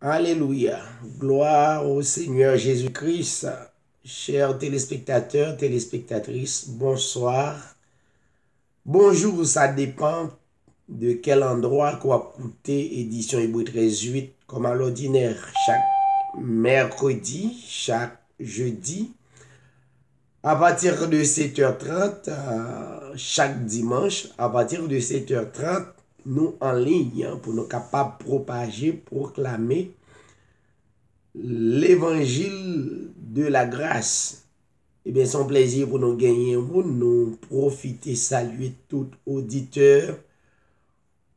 Alléluia. Gloire au Seigneur Jésus-Christ. Chers téléspectateurs, téléspectatrices, bonsoir. Bonjour, ça dépend de quel endroit qu'on va écouter édition Hébreu 13:8 comme à l'ordinaire chaque mercredi, chaque jeudi à partir de 7h30, chaque dimanche à partir de 7h30 nous en ligne pour nous capables de propager, proclamer l'évangile de la grâce. Eh bien, son plaisir pour nous gagner, pour nous profiter, saluer tout auditeur,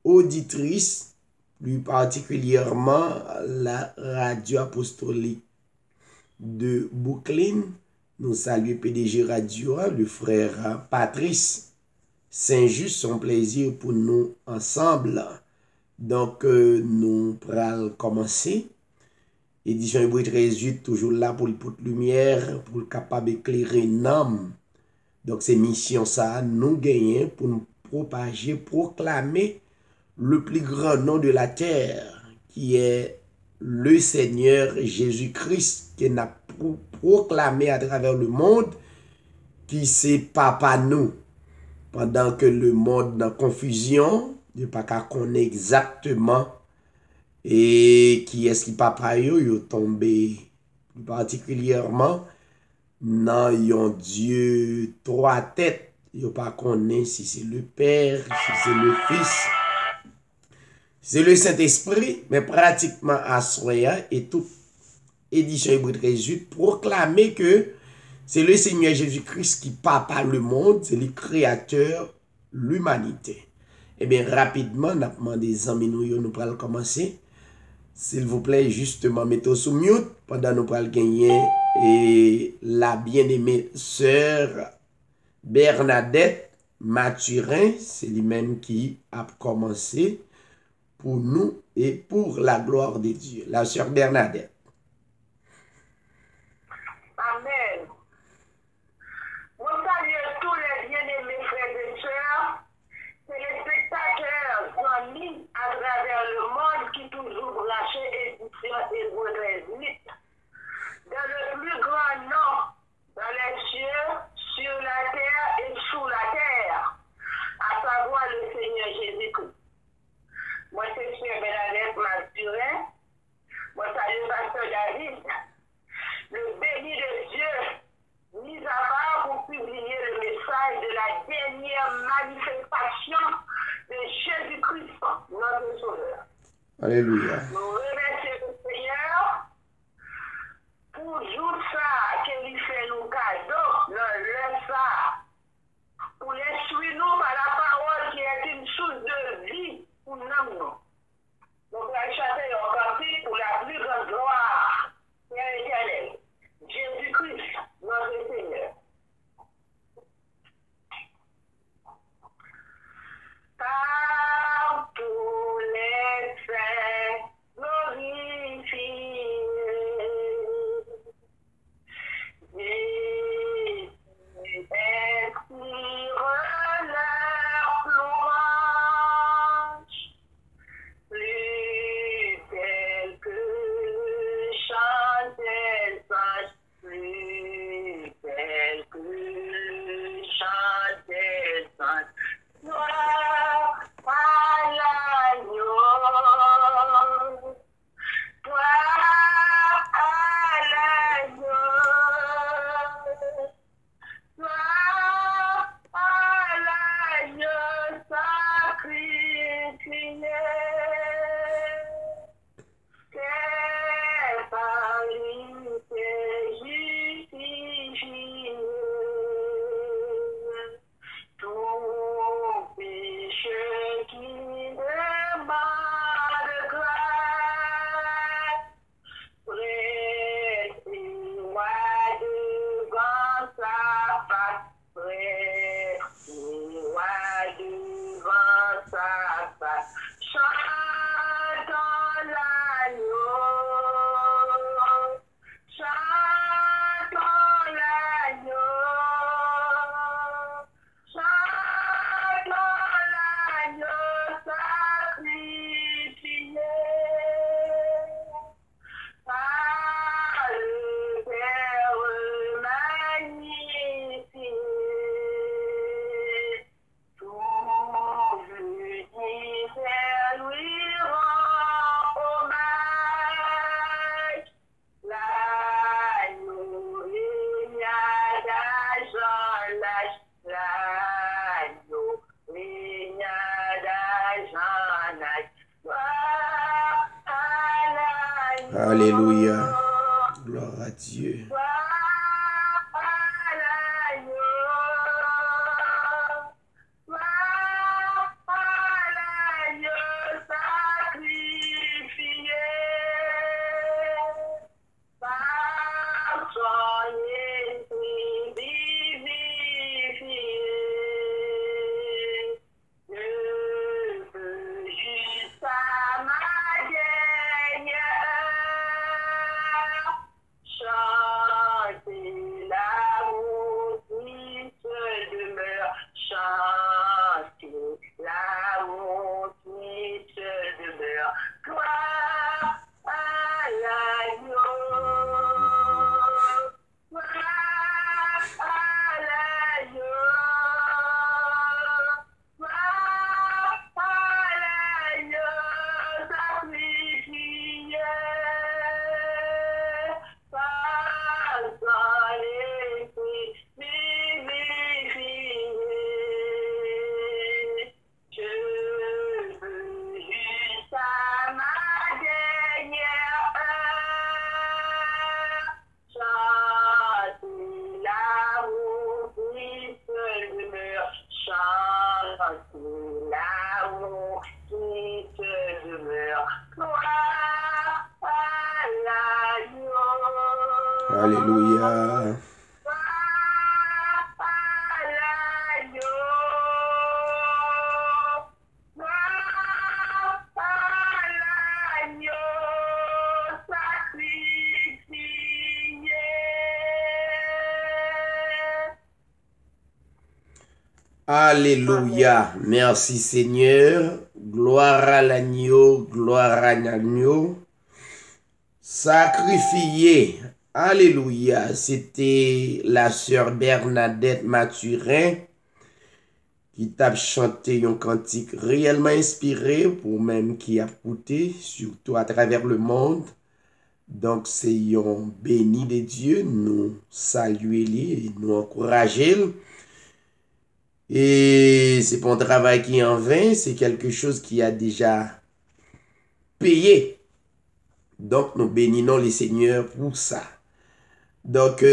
auditrice, plus particulièrement la radio apostolique de Brooklyn. Nous saluons PDG Radio, le frère Patrice Saint-Just, son plaisir pour nous ensemble. Donc, nous allons commencer. Édition Hébreu 13:8, toujours là pour le lumière, pour le capable d'éclairer l'âme. Donc, c'est mission ça, nous gagner pour nous propager, proclamer le plus grand nom de la terre, qui est le Seigneur Jésus-Christ, qui n'a proclamé à travers le monde, qui c'est papa nous. Pendant que le monde dans confusion, de pas qu'à connaître exactement et qui est-ce qui papa yo tombé plus particulièrement dans un Dieu trois têtes. Yo pas connaît si c'est le Père, si c'est le Fils, c'est le Saint-Esprit, mais pratiquement à soya et toute édition Hébreu 13:8 proclamer que c'est le Seigneur Jésus-Christ qui papa le monde, c'est le créateur, l'humanité. Eh bien, rapidement, on a demandé des amis nous allons commencer. S'il vous plaît, justement, mettez sous mute pendant nous allons gagner et la bien-aimée sœur Bernadette Mathurin, c'est lui-même qui a commencé pour nous et pour la gloire de Dieu. La sœur Bernadette. Amen. Vous saluez tous les bien-aimés frères et sœurs, téléspectateurs, amis à travers le monde qui toujours branchés édition Hébreu 13:8. Dans le plus grand nom, dans les cieux, sur la terre et sous la terre, à savoir le Seigneur Jésus-Christ. Moi, c'est Sœur Bernadette Mathurin. Moi, salue Pasteur David. Le béni de Dieu, mis à part pour publier le message de la dernière manifestation de Jésus-Christ, notre Sauveur. Alléluia. Nous remercions le Seigneur pour tout ça qu'il fait nous cadeau, le ça, pour l'instruire nous par la parole qui est une source de vie pour nous. Donc, on va chanter en partie pour la plus grande gloire et éternelle. Jésus-Christ, notre Seigneur. Par tous les saints glorifiés, Alléluia. Gloire à Dieu. Alléluia. Alléluia. Merci Seigneur. Gloire à l'agneau, gloire à l'agneau. Sacrifié. Alléluia. C'était la sœur Bernadette Mathurin qui t'a chanté un cantique réellement inspiré pour même qui a écouté, surtout à travers le monde. Donc, c'est un béni de Dieu. Nous saluons-les et nous encourageons. Et c'est pas un travail qui est en vain, c'est quelque chose qui a déjà payé. Donc, nous bénissons les seigneurs pour ça. Donc, nous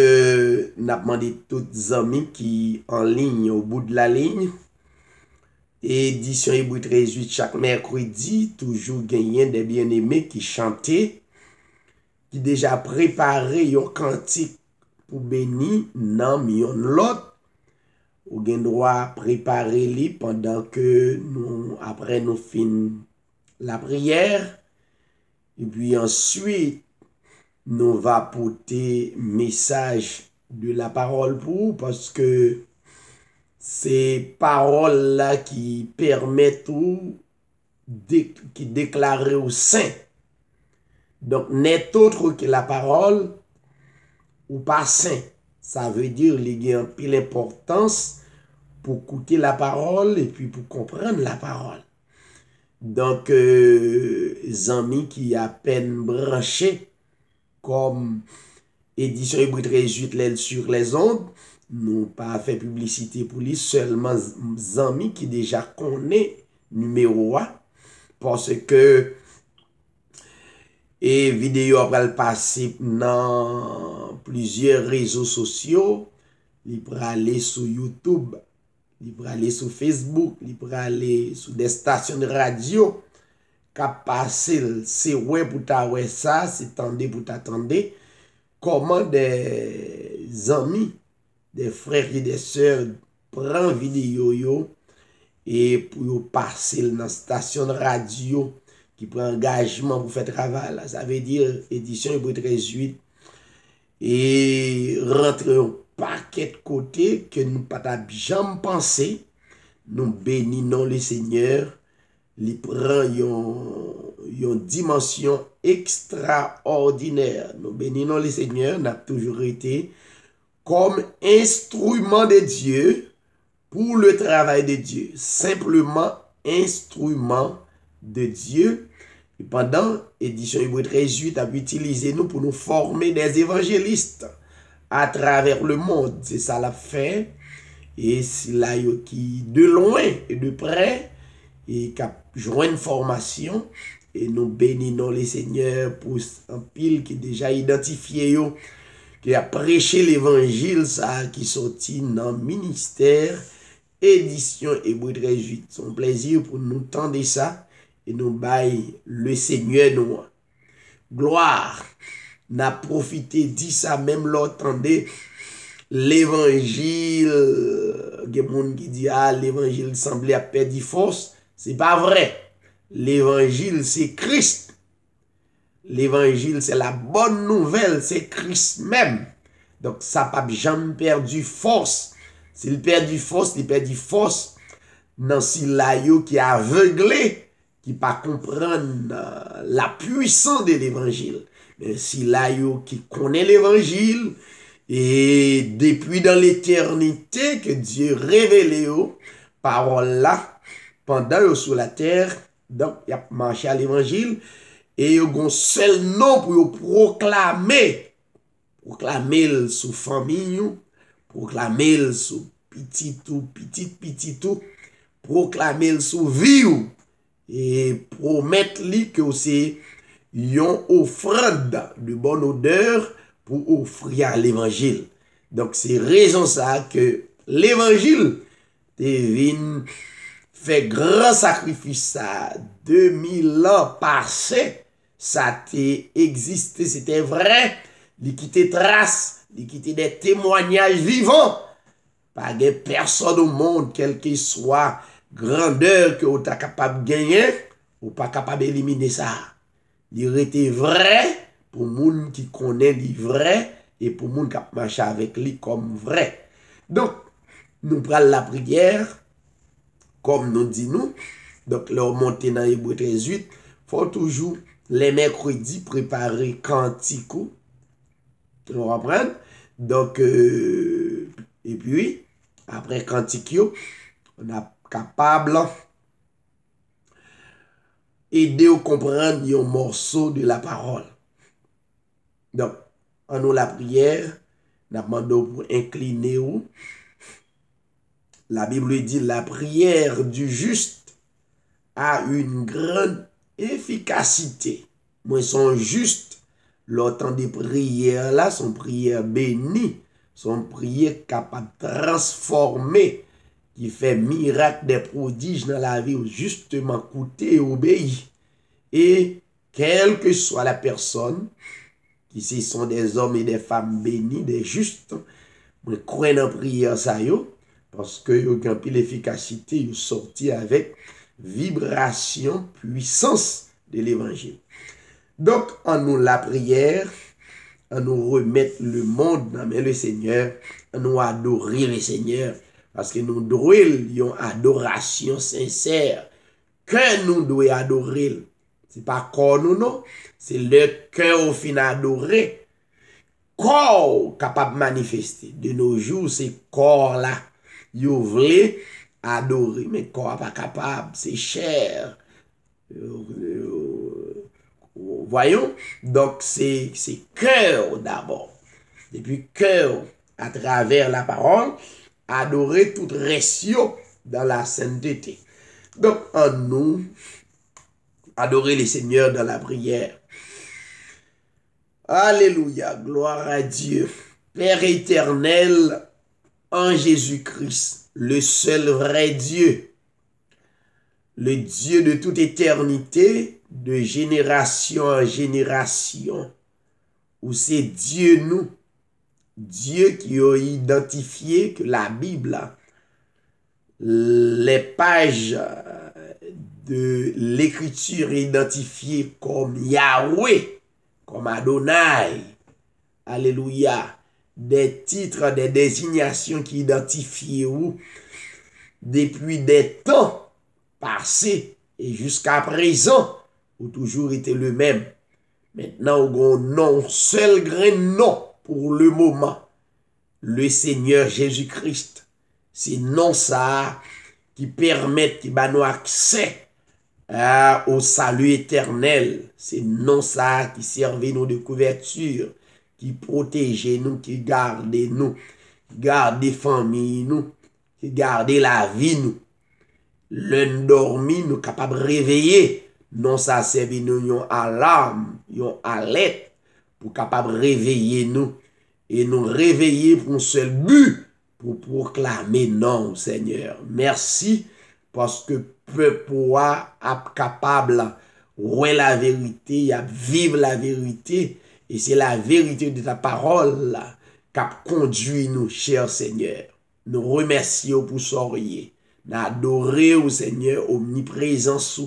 avons demandé tous les amis qui en ligne, au bout de la ligne. Édition Hébreu 13 chaque mercredi, toujours gagné des bien-aimés qui chantaient, qui déjà préparé un cantique pour bénir, non, mais l'autre. Ou gen droit préparer li pendant que nous, après nous finissons la prière. Et puis ensuite, nous va porter message de la parole pour vous, parce que ces paroles-là qui permettent tout, qui déclarent au saint. Donc, n'est autre que la parole ou pas saint. Ça veut dire qu'il y a un peu l'importance pour écouter la parole et puis pour comprendre la parole. Donc, les amis qui à peine branchés, comme édition Hébreu 13 sur les ondes, nous pas fait publicité pour lui, seulement les amis qui déjà connaissent numéro 1, parce que et vidéo après le passé dans plusieurs réseaux sociaux, il peut aller sur YouTube, il peut aller sur Facebook, il peut aller sur des stations de radio, qu'a passé, c'est ouais pour t'avoir ça, c'est tendé pour t'attendre, comment des amis, des frères et des sœurs prennent vidéo yo, et pour passer dans la station de radio, qui prend engagement pour faire travail, là. Ça veut dire édition Hébreu 13 et rentrer un paquet de côté que nous pas jamais pensé. Nous bénissons le Seigneur, il prend une dimension extraordinaire. Nous bénissons le Seigneur, n'a toujours été comme instrument de Dieu pour le travail de Dieu. Simplement instrument de Dieu. Et pendant édition Hébreu 13 a utilisé nous pour nous former des évangélistes à travers le monde. C'est ça la fait. Et c'est là qui de loin et de près et qui a joint une formation Et nous bénissons les seigneurs pour un pile qui est déjà identifié, yo, qui a prêché l'évangile, ça, qui sorti dans le ministère, édition Hébreu 13:8. C'est un plaisir pour nous tendre ça et nous bailler le Seigneur nous. Gloire. N'a profité, dit ça, même l'entendez, l'évangile, il y a des gens qui disent, ah, l'évangile semblait à perdre force. C'est pas vrai. L'évangile, c'est Christ. L'évangile, c'est la bonne nouvelle, c'est Christ même. Donc, ça n'a pas jamais perdu force. S'il perd du force, il perd du force dans si layo qui est aveuglé, qui pas comprendre la puissance de l'évangile. Mais si layo qui connaît l'évangile, et depuis dans l'éternité que Dieu révélé aux paroles là, pendant sur la terre, donc il a marché à l'évangile, et il y a un seul nom pour proclamer sous famille, proclamer sous petit tout, proclamer sous vie, et promettre lui que c'est une offrande de bonne odeur pour offrir à l'évangile. Donc c'est raison ça que l'évangile devine fait grand sacrifice ça 2000 ans passé, ça a existé, c'était vrai, il quittait trace, il quittait des témoignages vivants. Pas de personne au monde, quelle que soit grandeur que vous êtes capable de gagner, ou pas capable d'éliminer ça. Il était vrai pour moun qui connaît le vrai et pour moun qui marche avec lui comme vrai. Donc, nous prenons la prière, comme nous disons, donc leur monter dans Hébreu 13:8, faut toujours les mercredis préparer cantico. Tu comprends? Donc, et puis, après cantico, on est capable aider à comprendre un morceau de la parole. Donc, en nous la prière, nous demandons pour incliner où. La Bible dit la prière du juste a une grande efficacité. Moi, son juste, l'autant des prières là, son prière bénie, son prière capable de transformer, qui fait miracle des prodiges dans la vie, justement écouter et obéir. Et quelle que soit la personne, qui ce sont des hommes et des femmes bénis, des justes, moi crois dans la prière ça yo, parce que yo gen pile efficacité, yo sorti avec vibration, puissance de l'évangile. Donc, en nous la prière, en nous remettre le monde dans le Seigneur, en nous adorer le Seigneur, parce que nous devons une adoration sincère, que nous devons adorer. C'est pas corps nous non, c'est le cœur au fin adoré. Corps capable de manifester. De nos jours, c'est corps là. Yo voulez adorer, mais corps pas capable, c'est cher. Voyons, donc c'est cœur d'abord. Depuis cœur, à travers la parole, adorer toute ratio dans la sainteté. Donc, en nous, adorer les seigneurs dans la prière. Alléluia, gloire à Dieu. Père éternel, en Jésus-Christ, le seul vrai Dieu, le Dieu de toute éternité, de génération en génération, où c'est Dieu nous, Dieu qui a identifié que la Bible, les pages de l'écriture identifiées comme Yahweh, comme Adonai, alléluia, des titres, des désignations qui identifient où, depuis des temps passés et jusqu'à présent, ont toujours été le même. Maintenant, on a un nom, seul grand nom pour le moment, le Seigneur Jésus-Christ. C'est non ça qui permet, qui va nous accès au salut éternel. C'est non ça qui servait nous de couverture, qui protège nous, qui garde nous, qui garde les familles nous, qui garde la vie nous. L'un dormi nous capable de réveiller Non, ça servi nous yon alarme, yon alerte pour capable réveiller nous et nous réveiller pour un seul but, pour proclamer non, Seigneur. Merci parce que peuple est capable de la vérité, à vivre la vérité, et c'est la vérité de ta parole qui a conduit nous, cher Seigneur. Nous remercions pour sourier. Nous adorons au Seigneur omniprésence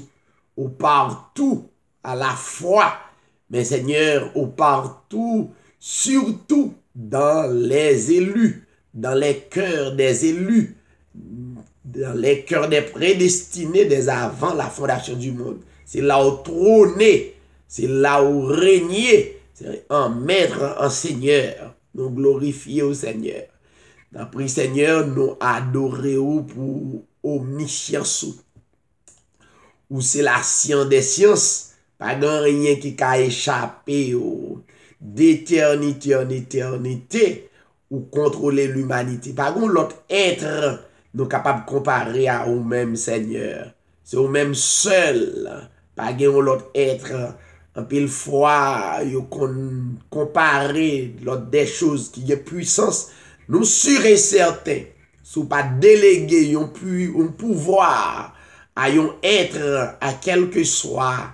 au partout à la fois. Mais Seigneur, au partout, surtout dans les élus, dans les cœurs des élus, dans les cœurs des prédestinés des avant la fondation du monde. C'est là où trôner, c'est là où régner, c'est en maître, en Seigneur. Nous glorifions au Seigneur. Nous prions Seigneur, nous adorons pour omniscience. Ou c'est la science des sciences. Pas grand rien qui a échappé d'éternité en éternité ou contrôler l'humanité. Pas grand l'autre être nous capable de comparer à nous-mêmes, Seigneur. C'est nous-mêmes seuls. Pas grand l'autre être. En pile fois, comparer l'autre des choses qui ont puissance. Nous sûrs et certains, si pas déléguer un pouvoir à un être, à quel que soit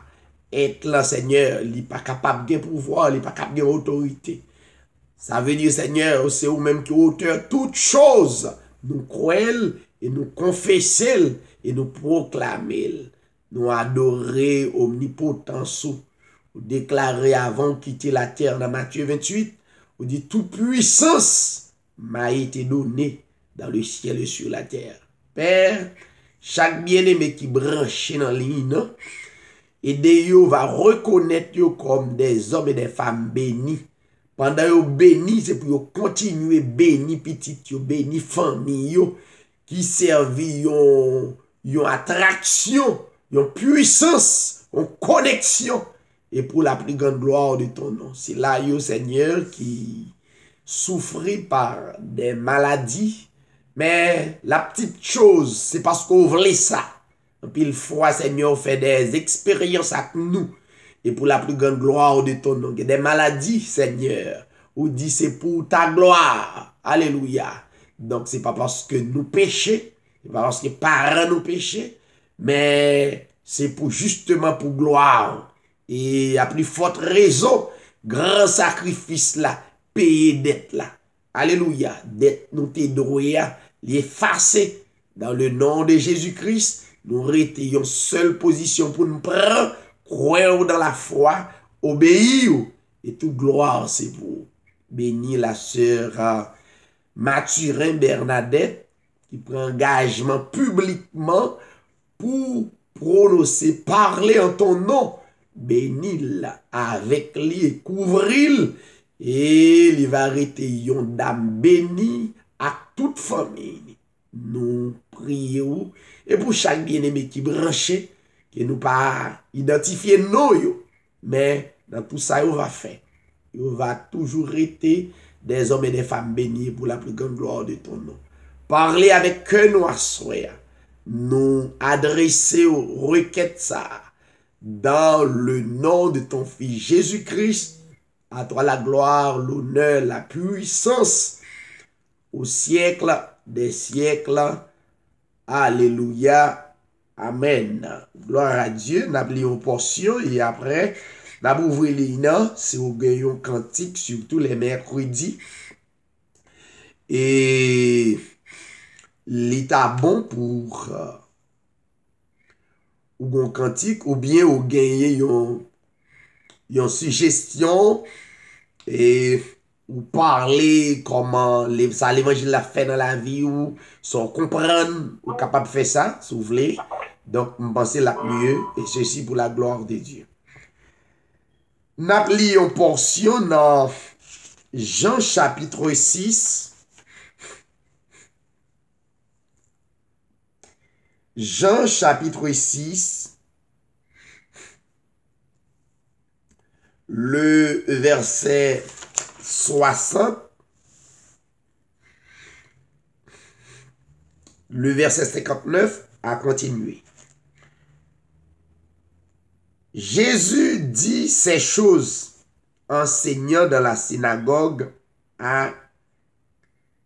être là, Seigneur, il n'est pas capable de pouvoir, il n'est pas capable d'autorité. Ça veut dire, Seigneur, c'est vous-même qui auteur toutes choses. Nous croyons et nous confessons et nous proclamons. Nous adorer omnipotence. Nous déclarer avant de quitter la terre dans Matthieu 28. On dit toute puissance m'a été donnée dans le ciel et sur la terre. Père, chaque bien-aimé qui branche dans ligne, et de va reconnaître yo comme des hommes et des femmes bénis. Pendant yo bénis, c'est pour yo continuer béni petit yo, béni famille yo, qui servi yon attraction, yon puissance, yon connexion, et pour la plus grande gloire de ton nom. C'est là yo, Seigneur, qui souffrit par des maladies, mais la petite chose, c'est parce qu'on voulait ça. Et puis, il faut, Seigneur, fait des expériences avec nous. Et pour la plus grande gloire de ton nom. Des maladies, Seigneur, ou dit c'est pour ta gloire. Alléluia. Donc, c'est pas parce que nous péchons, c'est pas parce que parents nous péchons, mais c'est pour justement pour gloire. Et à plus forte raison, grand sacrifice là, payer dette là. Alléluia. Dette nous t'es droit, l'effacer dans le nom de Jésus-Christ. Nous rétayons seule position pour nous prendre, croire dans la foi, obéir. Et toute gloire, c'est pour bénir la sœur Mathurin Bernadette qui prend engagement publiquement pour prononcer, parler en ton nom. Bénis-la avec lui et couvrir. Et il va arrêter une dame bénie à toute famille. Nous prions. Et pour chaque bien-aimé qui branche, que nous pas identifier nous, mais dans tout ça, on va faire. On va toujours être des hommes et des femmes bénis pour la plus grande gloire de ton nom. Parler avec que nous assoyons, nous adresser aux requêtes ça, dans le nom de ton Fils Jésus-Christ, à toi la gloire, l'honneur, la puissance, au siècle des siècles. Alléluia. Amen. Gloire à Dieu. Nous avons une portion et après, nous avons ouvert les noms. C'est au gagnant cantique, surtout les mercredis. Et l'état bon pour ou un cantique ou bien au gagner une suggestion et ou parler comment ça l'évangile l'a fait dans la vie ou sans comprendre ou capable de faire ça si vous voulez. Donc je pense la mieux et ceci pour la gloire de Dieu. N'a pris une portion dans Jean chapitre 6. Jean chapitre 6, le verset 60, le verset 59 a continué. Jésus dit ces choses enseignant dans la synagogue à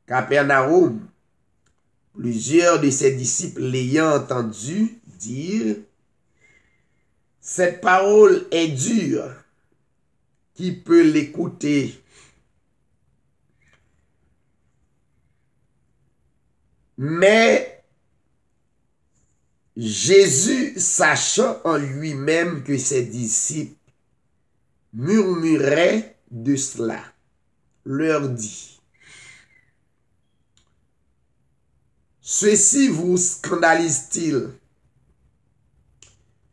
Capernaum. Plusieurs de ses disciples l'ayant entendu dire, « Cette parole est dure, qui peut l'écouter? » Mais Jésus, sachant en lui-même que ses disciples murmuraient de cela, leur dit, « Ceci vous scandalise-t-il?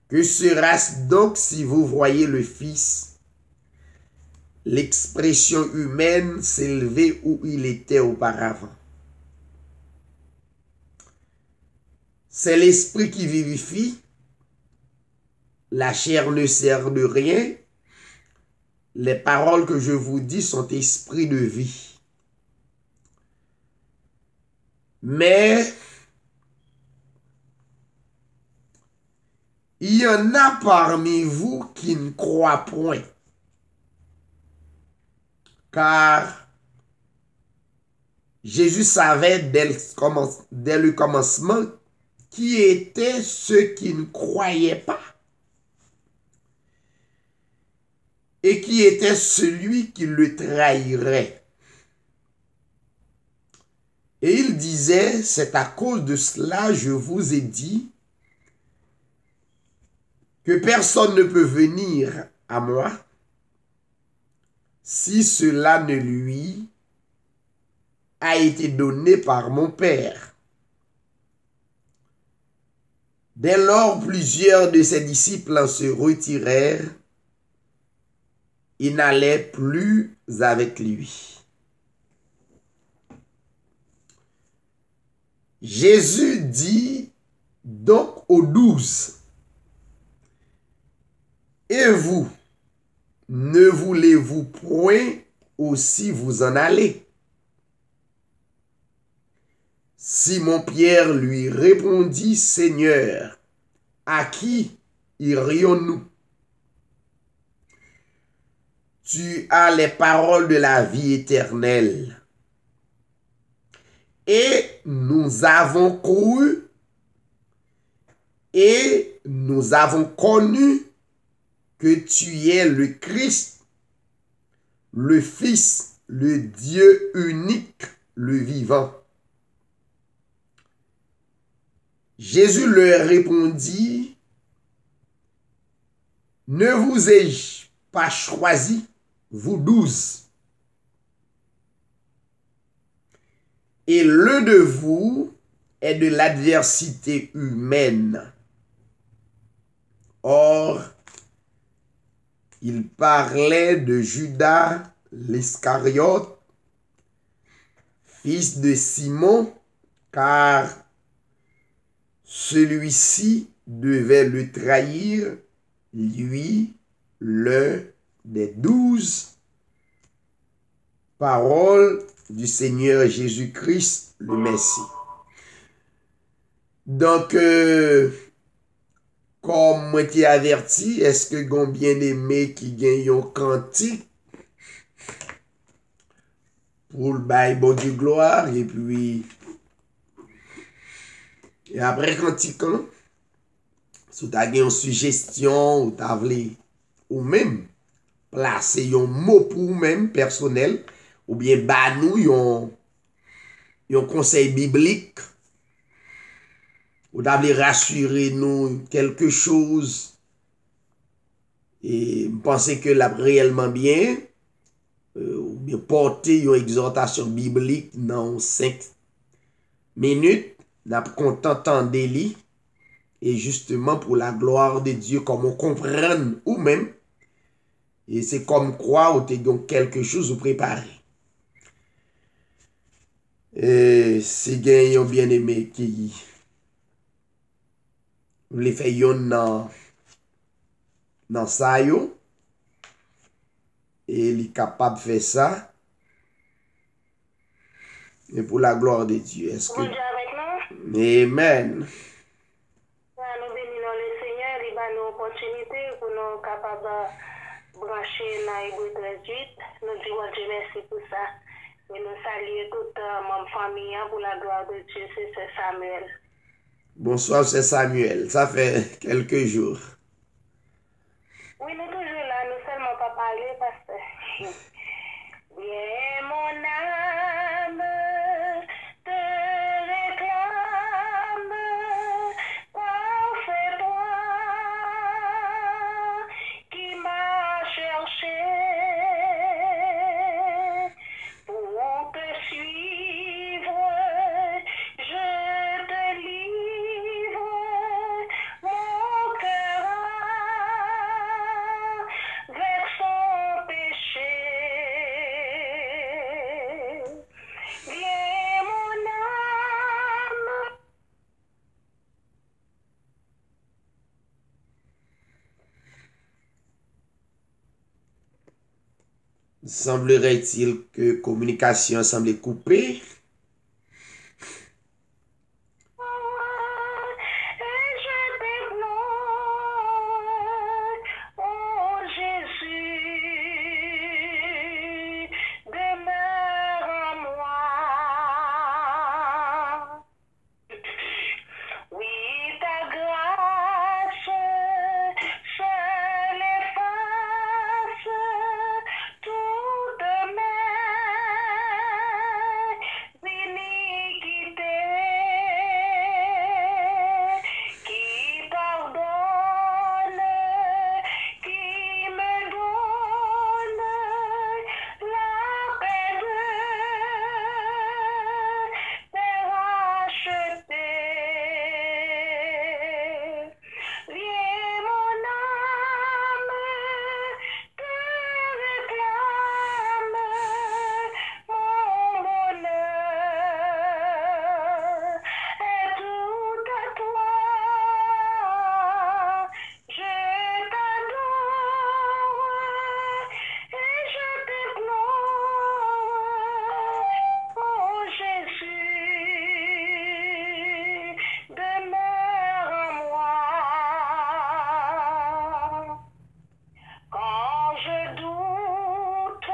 Que sera-ce donc si vous voyez le Fils, l'expression humaine, s'élever où il était auparavant? C'est l'esprit qui vivifie, la chair ne sert de rien. Les paroles que je vous dis sont esprit de vie. Mais il y en a parmi vous qui ne croient point, car Jésus savait dès le commencement qui étaient ceux qui ne croyaient pas et qui était celui qui le trahirait. Et il disait, c'est à cause de cela, je vous ai dit, que personne ne peut venir à moi si cela ne lui a été donné par mon Père. Dès lors, plusieurs de ses disciples se retirèrent et n'allaient plus avec lui. Jésus dit donc aux 12, « Et vous, ne voulez-vous point aussi vous en aller? » Simon-Pierre lui répondit, « Seigneur, à qui irions-nous? Tu as les paroles de la vie éternelle. Et nous avons cru et nous avons connu que tu es le Christ, le Fils, le Dieu unique, le vivant. » Jésus leur répondit, « Ne vous ai-je pas choisi, vous 12? Et l'un de vous est de l'adversité humaine. » Or, il parlait de Judas l'Iscariote, fils de Simon, car celui-ci devait le trahir, lui, l'un des 12. Parole du Seigneur Jésus-Christ, le Messie. Donc, comme moi t'ai averti, est-ce que gon bien-aimé qui gagne un cantique pour le bail bon du gloire et puis et après cantique, si tu as une suggestion ou tu as ou même placer un mot pour vous-même personnel ou bien bah nous un conseil biblique ou t'as rassurer nous quelque chose et penser que là réellement bien ou bien porter une exhortation biblique dans 5 minutes, n'a content d'Élie et justement pour la gloire de Dieu, comme on comprenne ou même, et c'est comme quoi ou t'es donc quelque chose ou préparé. Et c'est gagnant bien aimé qui les fait yon dans ça yo, et il est capable de faire ça. Et pour la gloire de Dieu, est-ce que... Amen. Nous bénissons le Seigneur, il va nous opportunités pour nous capables de brancher dans Hébreux 38. Nous disons Dieu merci pour ça. Et nous saluons toute ma famille pour la gloire de Dieu, c'est Samuel. Bonsoir, c'est Samuel. Ça fait quelques jours. Oui, nous toujours là, nous seulement pas parler parce que... Viens mon âme, te réclame, parfait toi, qui m'a cherché pour te suivre, je te livre mon cœur avec son péché. Viens mon âme. Semblerait-il que communication semble coupée. Et je t'implore, oh Jésus, demeure en moi. Oui, ta grâce seule efface toutes mes iniquités, qui pardonne, qui me donne la paix de racheter. Viens mon âme, te réclame, mon bonheur est tout à toi. Je t'adore et je t'implore, oh Jésus, demeure en moi. Quand je doute,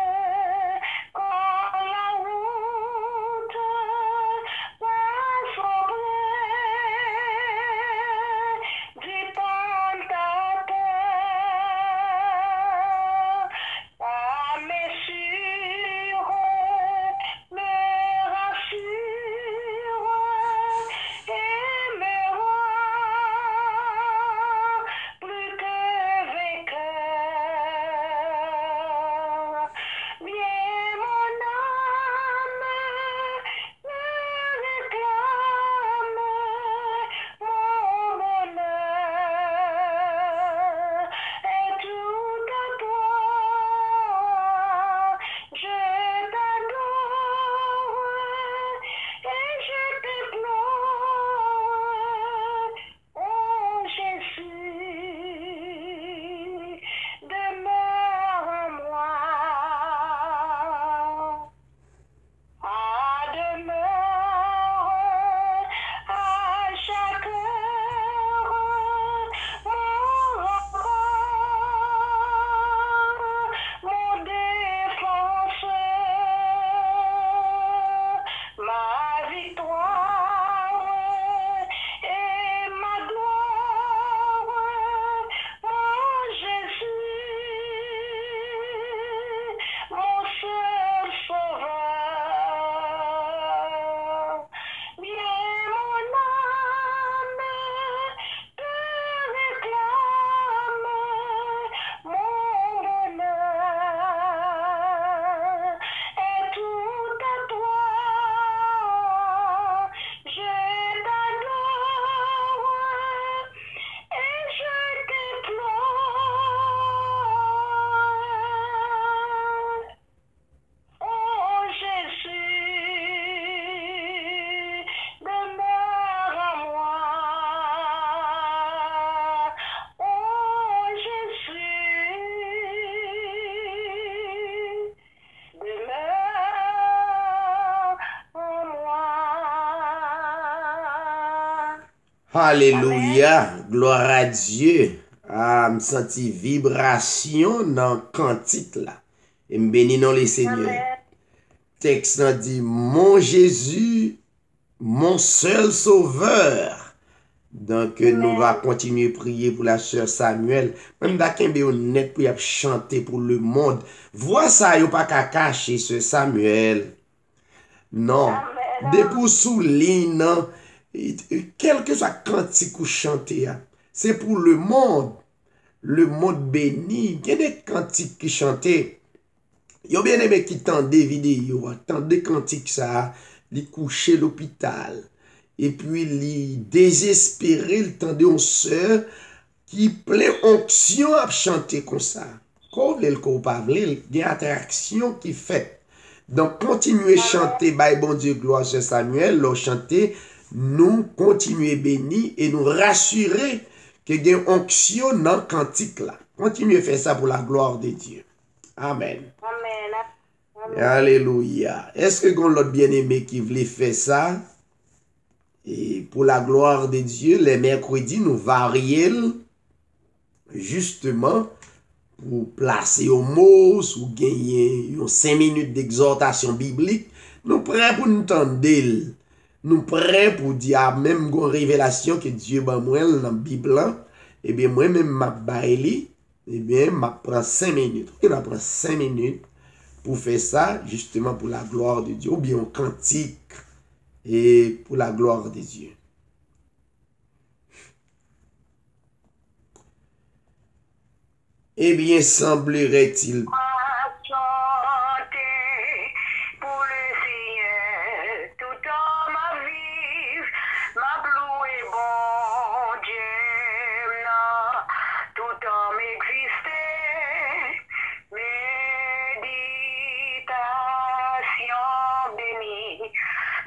quand la route va sombrer, du tentateur, ta messure me rassure et me rend plus que vainqueur. Viens mon âme, me réclame, mon bonheur est tout à toi. Je t'adore et je t'implore, oh Jésus, demeure en moi. Demeure à chaque heure, mon rempart, mon défenseur, ma victoire et ma gloire, mon Jésus, mon seul sauveur. Viens mon âme, te réclame, mon bonheur est tout à toi. Je t'adore et je t'implore, oh Jésus, demeure en moi. Oh Jésus, demeure en moi. Alléluia. Gloire à Dieu. Ah, me senti vibration dans cantique là. Et me bénis dans les Seigneurs. Amen. Texte dit, mon Jésus, mon seul sauveur. Donc, nous va continuer à prier pour la sœur Samuel. Même d'akembe honnête pour y chanter pour le monde. Vois ça, yo pas qu'à cacher ce Samuel. Non. Amen. Des pour souligner, non. Quel que soit cantique ou chanter, c'est pour le monde. Le monde béni. Il y a des cantiques qui chantaient. Yo bien aimé qui tendent des vidéos, tendent des cantiques ça, li coucher l'hôpital. Et puis li désespéré, il tendait une sœur qui plein onction à chanter comme ça. Quand vous le pas il y a une interaction qui fait. Donc continuez à chanter, by bon Dieu, gloire sur Samuel, leur chanter, nous continuer bénis et nous rassurer que y a une onction dans le cantique là. Continuez à faire ça pour la gloire de Dieu. Amen. Amen. Amen. Alléluia. Est-ce que vous l'autre bien-aimé qui voulait faire ça? Et pour la gloire de Dieu, les mercredis, nous varions justement pour placer au mot, ou gagner 5 minutes d'exhortation biblique. Nous prêts pour nous tendre. Nous prêts pour dire, même une révélation que Dieu m'a moi dans la Bible, et bien moi-même, ma baili, et bien, ma prend 5 minutes. Il va prendre 5 minutes pour faire ça, justement pour la gloire de Dieu, ou bien un cantique, et pour la gloire de Dieu. Eh bien, semblerait-il Chanter pour le Seigneur, tout en ma vie, ma louer bon Dieu, non, tout en m'exister, méditation bénie,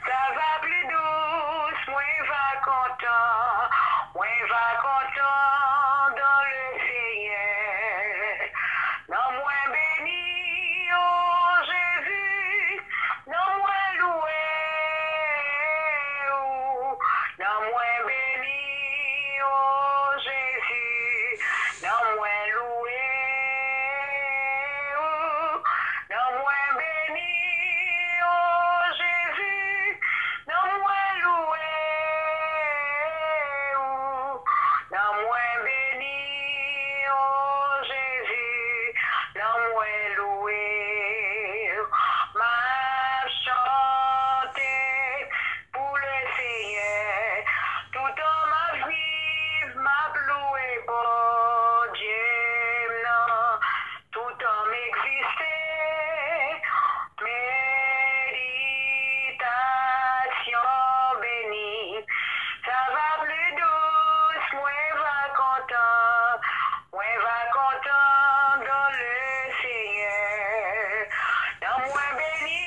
ça va plus douce, moi va content dans le Seigneur. Non moins béni, oh Jésus, non moins loué, oh, non moins béni, oh Jésus, non moins loué, oh, non moins béni, oh Jésus, non moins loué, oh, non moins béni, oh Jésus, non moins loué, m'a chanté pour le Seigneur, tout en ma vie, m'a loué, bon Dieu, non, tout en m'exister, méditation bénie, ça va plus douce, moi va content dans le Seigneur. Dans moi béni,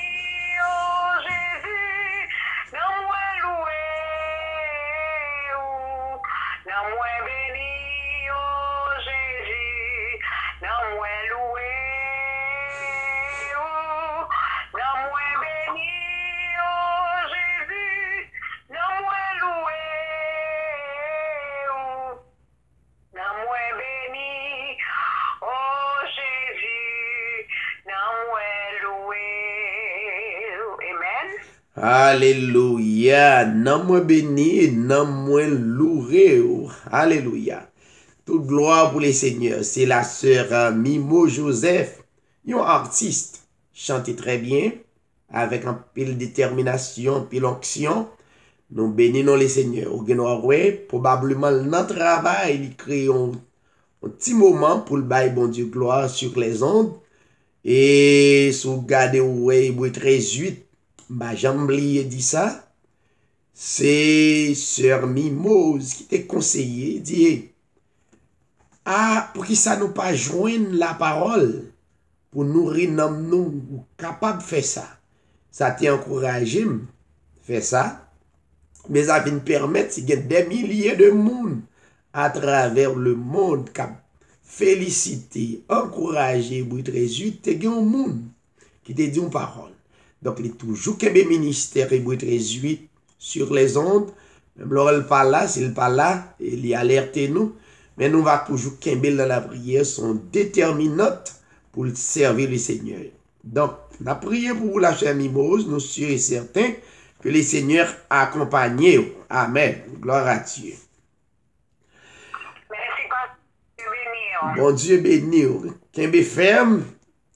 oh Jésus, dans moi loué, oh, dans moi béni, oh Jésus, dans moi loué, oh, dans moi béni, oh Jésus, dans moi loué, oh, dans moi béni, oh Jésus, dans moi loué. Amen. Alléluia. Non moins béni, non moins loué. Alléluia. Toute gloire pour les seigneurs. C'est la sœur Mimo Joseph, un artiste, chante très bien, avec un pile détermination, pile onction. Nous bénissons les seigneurs. Au probablement notre travail, il crée un petit moment pour le bail bon Dieu gloire sur les ondes. Et si vous regardez ouais, 13-8, bah j'oublié dit ça. C'est sœur Mimose qui t'a conseillé, dit ah, pour qui ça nous pas joindre la parole, pour nourrir nous, capable de faire ça. Ça t'a encouragé, faire ça. Mais ça vient permettre, il y a des milliers de monde à travers le monde qui féliciter, encourager, pour 13-8, il y a un monde qui te dit une parole. Donc, il est toujours qu'un ministère et 13-8 sur les ondes. Même lorsqu'il n'est pas là, s'il n'est pas là, il y alerte nous. mais nous va toujours kembel dans la prière, sont déterminantes pour servir le Seigneur. Donc, la prière pour la chère Mimose, nous sommes certains que le Seigneur accompagne. Amen. Gloire à Dieu. Merci, Pasteur. Bon Dieu béni. Kembe ferme,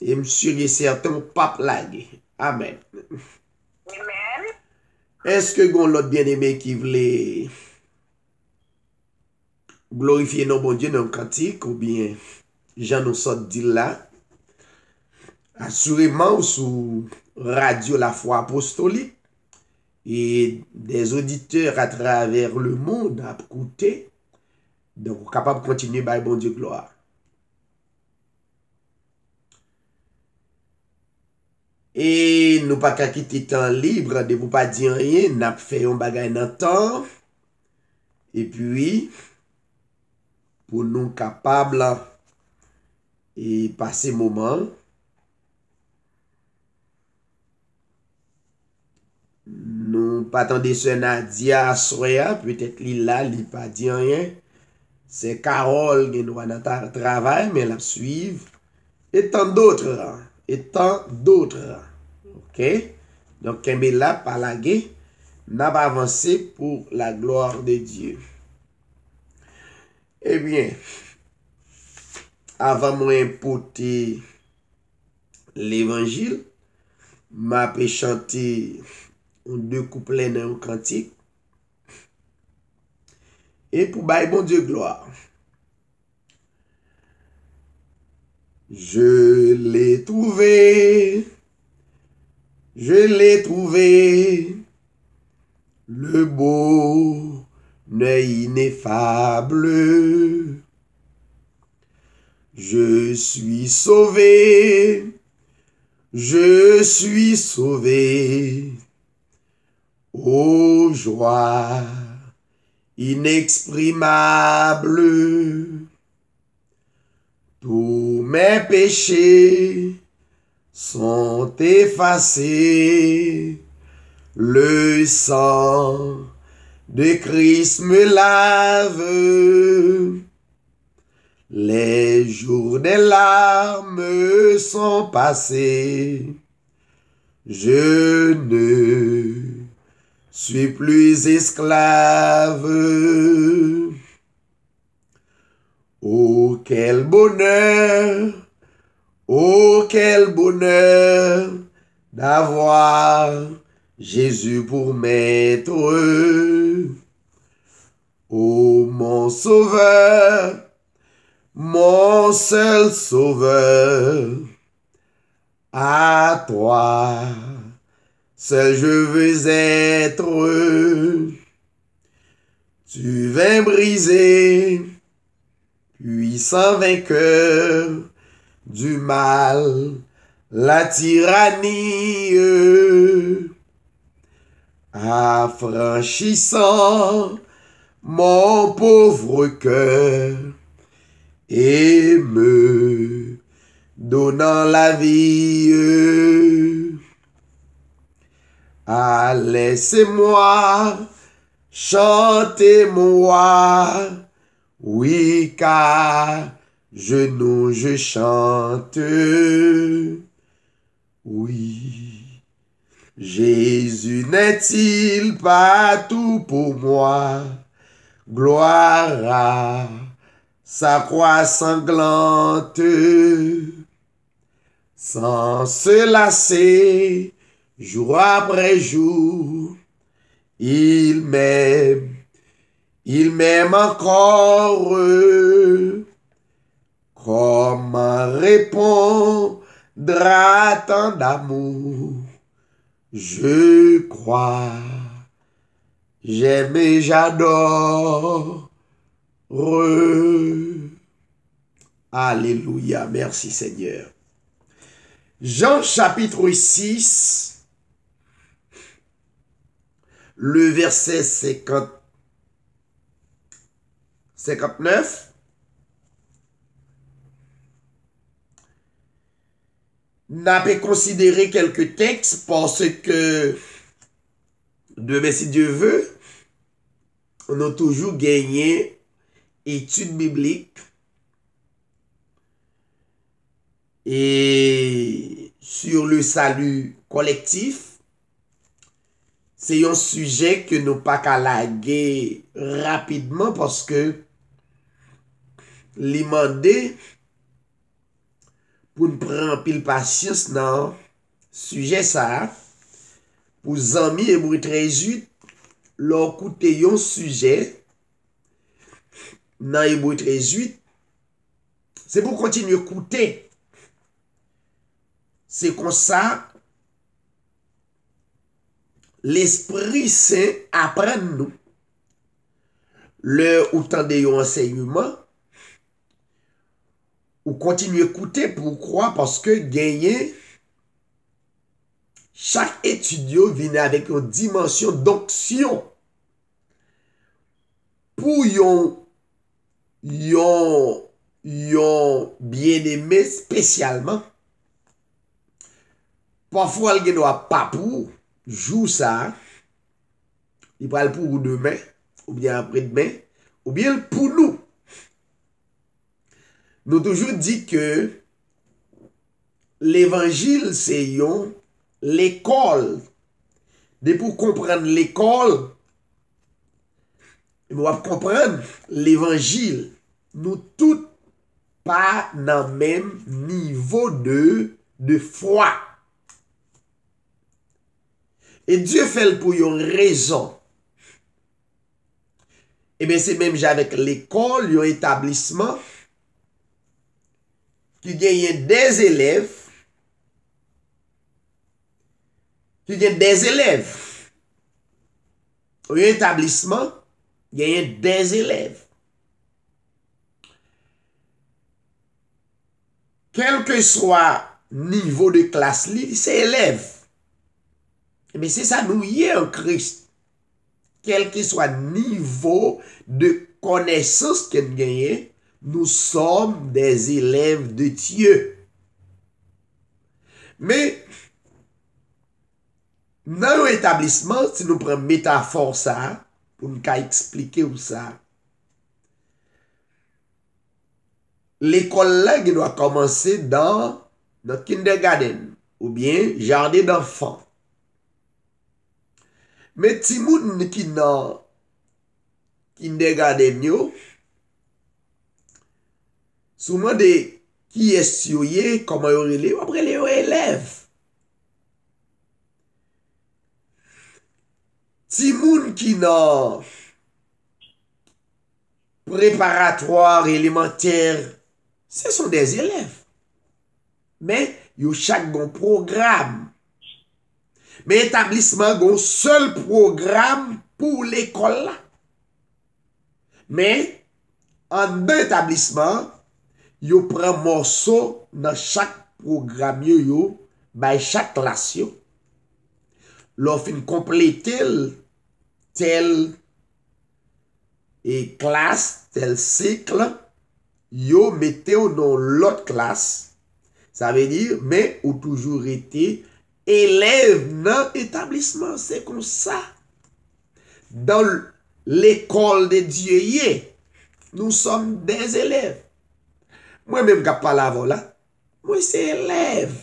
et monsieur est certain au pape lague. Amen. Amen. Est-ce que gon l'autre bien-aimé qui voulait glorifier nos bon Dieu dans le cantique ou bien Jean nous sort dit là? Assurément sous Radio La Foi Apostolique et des auditeurs à travers le monde à écouter. Donc, capable de continuer par bon Dieu gloire. Et nous pas qu'à quitter temps libre de vous pas dire rien, n'a fait un bagage dans temps. Et puis, pour nous capables et passer moment, nous pas attendre ce Nadia Soya, peut-être là, il pas dit rien. C'est Carole qui nous va dans travail, mais elle la suivre. Et tant d'autres. Et tant d'autres. Ok? Donc, Kembela, par la guerre, n'a pas avancé pour la gloire de Dieu. Eh bien, avant moi impoter l'évangile, m'a chanté deux couplets dans un cantique. Et pour bailler bon Dieu gloire. Je l'ai trouvé, le beau œil ineffable. Je suis sauvé, ô joie inexprimable. Tous mes péchés sont effacés. Le sang de Christ me lave. Les jours des larmes sont passés. Je ne suis plus esclave. Oh, quel bonheur d'avoir Jésus pour maître. Oh, mon sauveur, mon seul sauveur, à toi seul je veux être. Tu viens briser, puissant vainqueur du mal, la tyrannie, affranchissant mon pauvre cœur et me donnant la vie. Ah, laissez-moi chanter moi. Oui, car je chante. Oui, Jésus n'est-il pas tout pour moi? Gloire à sa croix sanglante. Sans se lasser, jour après jour, il m'aime encore. Comment répondra tant d'amour? Je crois, j'aime et j'adore. Alléluia, merci Seigneur. Jean chapitre 6, le verset 59. N'a pas considéré quelques textes parce que, demain si Dieu veut, on a toujours gagné études bibliques et sur le salut collectif, c'est un sujet que nous pas qu'à laguer rapidement parce que demandé pour nous prendre pile patience dans sujet ça pour amis et pour 18 leur coûter un sujet dans Hébreu 18 c'est pour continuer à écouter. C'est comme ça l'Esprit Saint apprend nous le ou tendez un enseignement ou continuer à écouter. Pourquoi? Parce que gagner chaque étudiant vient avec une dimension d'onction pour yon bien-aimé spécialement. Parfois, il ne doit pas pour jouer ça. Il va le pour demain, ou bien après-demain, ou bien pour nous. Nous toujours dit que l'évangile, c'est l'école. Et pour comprendre l'école, nous devons comprendre l'évangile. Nous tous pas dans le même niveau de foi. Et Dieu fait pour une raison. Et bien c'est même avec l'école, un établissement qui gagne des élèves. Qui gagne des élèves. Un établissement gagne des élèves. Quel que soit niveau de classe, c'est élève. Mais c'est ça, nous y est en Christ. Quel que soit niveau de connaissance que nous gagnons, nous sommes des élèves de Dieu. Mais, dans l'établissement, si nous prenons métaphore ça, pour nous expliquer où ça, l'école là, qui doit commencer dans notre kindergarten, ou bien jardin d'enfants. Mais ti moun qui nan kindergarten yo, souvent de qui est yo ye, comment yo rele, après les élèves. Ti moun qui nan préparatoire élémentaire, ce sont des élèves. Mais yo chaque bon programme. Mais établissement a un seul programme pour l'école là. Mais en deux établissements, yo prend morceau dans chaque programme yo by chaque classe yo. L'on fin compléter tel et classe, tel cycle, yo mettez dans l'autre classe. Ça veut dire mais ou toujours été élève dans l'établissement, c'est comme ça. Dans l'école de Dieu, nous sommes des élèves. Moi-même, qui parle avant là, moi, c'est élève.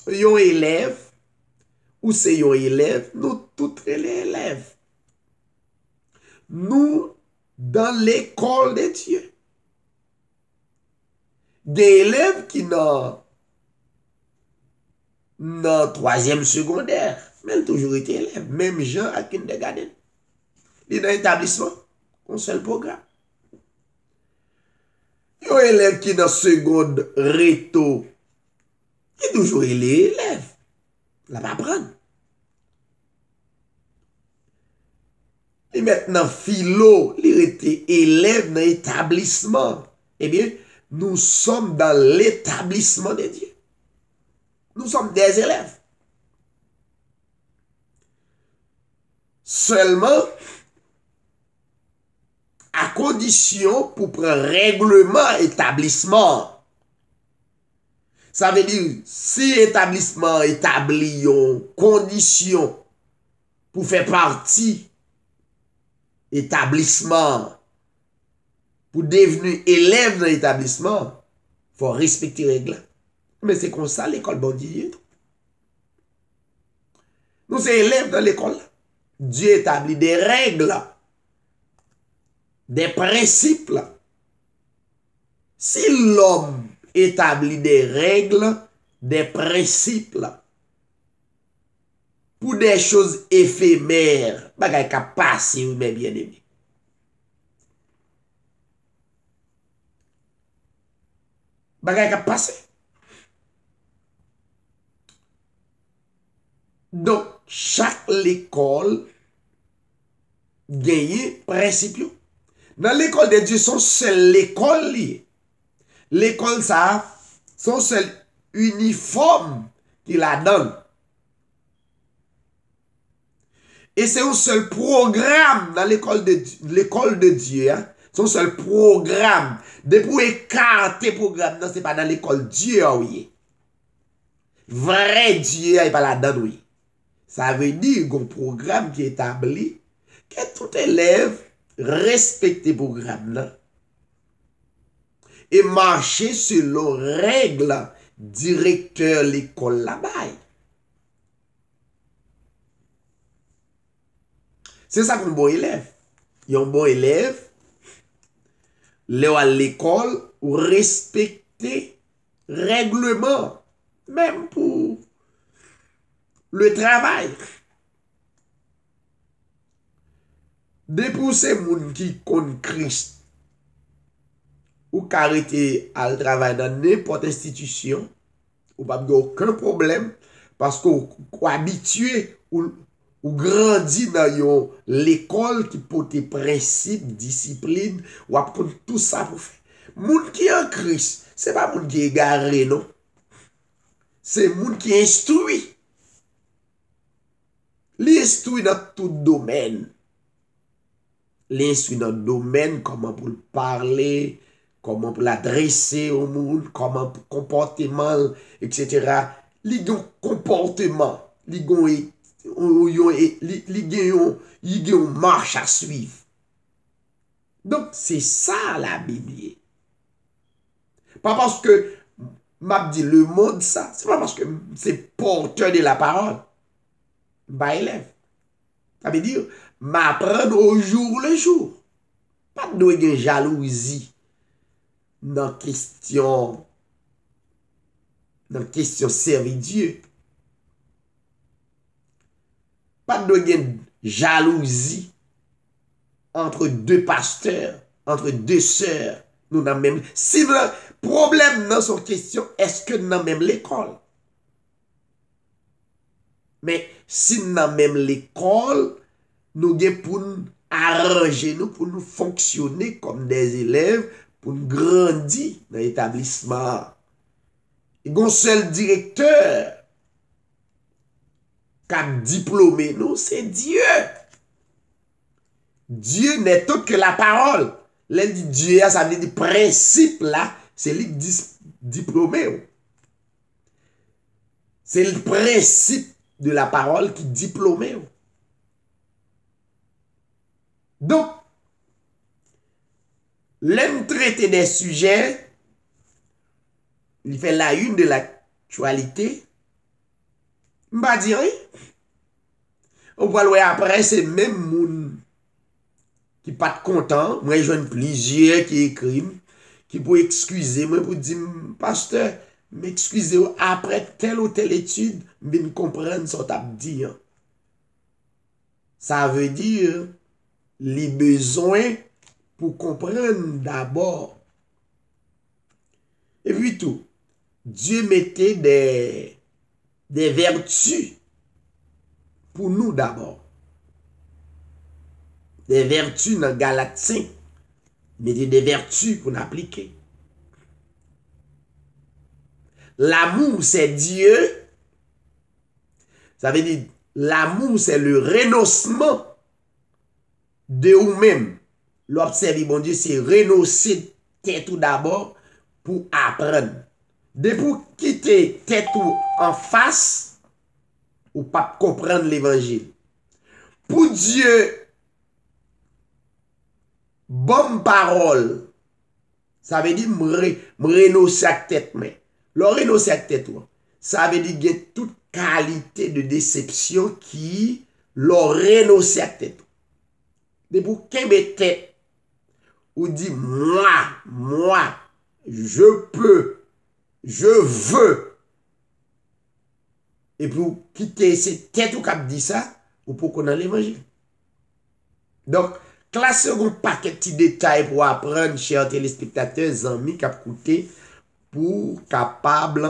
Yon élève, ou c'est yon élève, nous tous les élèves. Nous, dans l'école de Dieu. Des élèves qui n'ont dans troisième secondaire, mais elle toujours été élève, même gens à kindergarten. Il est dans l'établissement, un seul programme. Il y a un élève qui est dans seconde réto, qui est toujours élève. Il va apprendre. Et maintenant, philo, il était élève dans l'établissement. Eh bien, nous sommes dans l'établissement de Dieu. Nous sommes des élèves. Seulement, à condition pour prendre règlement établissement. Ça veut dire, si établissement établit une condition pour faire partie établissement pour devenir élève dans l'établissement, il faut respecter les règles. Mais c'est comme ça l'école bon Dieu. Nous sommes élèves dans l'école. Dieu établit des règles, des principes. Si l'homme établit des règles, des principes, pour des choses éphémères, bagay ka passe, oui, mes bien-aimés. Bagay ka passe. Donc, chaque école gagne principe. Dans l'école de Dieu, son seul école. L'école, ça, son seul uniforme qu'il la donne. Et c'est un seul programme dans l'école de Dieu. Hein? Son seul programme. De pour écarter le programme, non, c'est pas dans l'école Dieu, oui. Vrai Dieu, il pas là-dedans, oui. Ça veut dire qu'un programme qui est établi, que tout élève respecte le programme là, et marcher selon règles directeur l'école là-bas. C'est ça qu'un bon élève. Il y a un bon élève, à l'école, ou respecter règlement, même pour le travail. Depuis ces gens qui connaissent Christ, ou qui arrêtent à travailler dans n'importe institution, ou pas aucun problème, parce qu'on est habitué ou grandi dans l'école qui porte des principes, discipline, ou apprendre tout ça pour faire. Moun qui est en Christ, ce n'est pas moun qui est égaré, non. C'est moun qui est instruit. L'instruit dans tout domaine. L'instruit dans le domaine, comment pour le parler, comment pour l'adresser au monde, comment pour comportement, etc. Il y a un comportement, il y a une marche à suivre. Donc, c'est ça la Bible. Pas parce que m'a dit le monde ça, c'est pas parce que c'est porteur de la parole. Bah élève. Ça veut dire m'apprendre au jour le jour. Pas de jalousie dans question servir Dieu. Pas de jalousie entre deux pasteurs, entre deux sœurs. Nous n'avons même. Si le problème dans son question, est-ce que nous avons même l'école? Mais si nous avons même l'école, nous avons pour nous arranger, pour nous fonctionner comme des élèves, pour nous grandir dans l'établissement. Il y a un seul directeur qui a diplômé nous, c'est Dieu. Dieu n'est autre que la parole. Là, dit Dieu, ça veut dire principe là, c'est lui qui diplômé. C'est le principe de la parole qui diplômé. Donc, l'aime traiter des sujets, il fait la une de l'actualité, je ne vais pas dire rien. On va le voir après, c'est même moun qui n'est pas content. Moi, je vois plusieurs qui écrivent, qui pour excuser, moi, pour dire, pasteur, m'excusez-vous, après telle ou telle étude, je ne comprends ce que tu as dit. Ça veut dire, les besoins pour comprendre d'abord. Et puis tout, Dieu mettait des vertus pour nous d'abord. Des vertus dans Galates 5. Mettez des vertus pour nous appliquer. L'amour, c'est Dieu. Ça veut dire, l'amour, c'est le renoncement de vous-même. L'observer, bon Dieu, c'est renoncer tête tout d'abord pour apprendre. De pour quitter tête tout en face, ou pas comprendre l'évangile. Pour Dieu, bonne parole, Ça veut dire renoncer à tête mais. Le renoncer à tête ça veut dire qu'il y a toute qualité de déception qui le renoncer à tête. De pour qu'un tête ou dit moi je peux, je veux. Et pour quitter cette tête ou cap dit ça ou pour qu'on a l'évangile. Donc classe un paquet de petits détails pour apprendre, chers téléspectateurs, amis, qui a coûté pour capable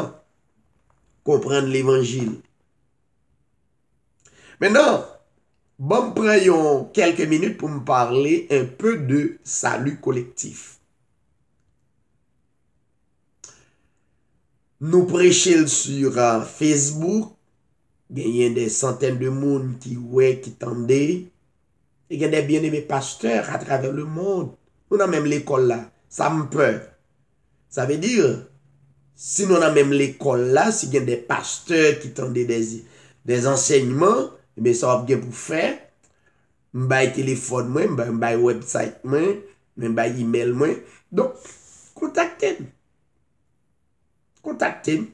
comprendre l'évangile. Maintenant, bon, prenons quelques minutes pour me parler un peu de salut collectif. Nous prêchons sur Facebook, il y a des centaines de monde qui tendaient. Il y a des bien-aimés pasteurs à travers le monde. On a même l'école là. Ça me peur. Ça veut dire, si nous avons même l'école là, si il y a des pasteurs qui tendaient des enseignements, mais ça va bien pour faire. M'bay téléphone moi, m'bay website moi, m'bay email moi. Donc, contactez-moi. Contactez-moi.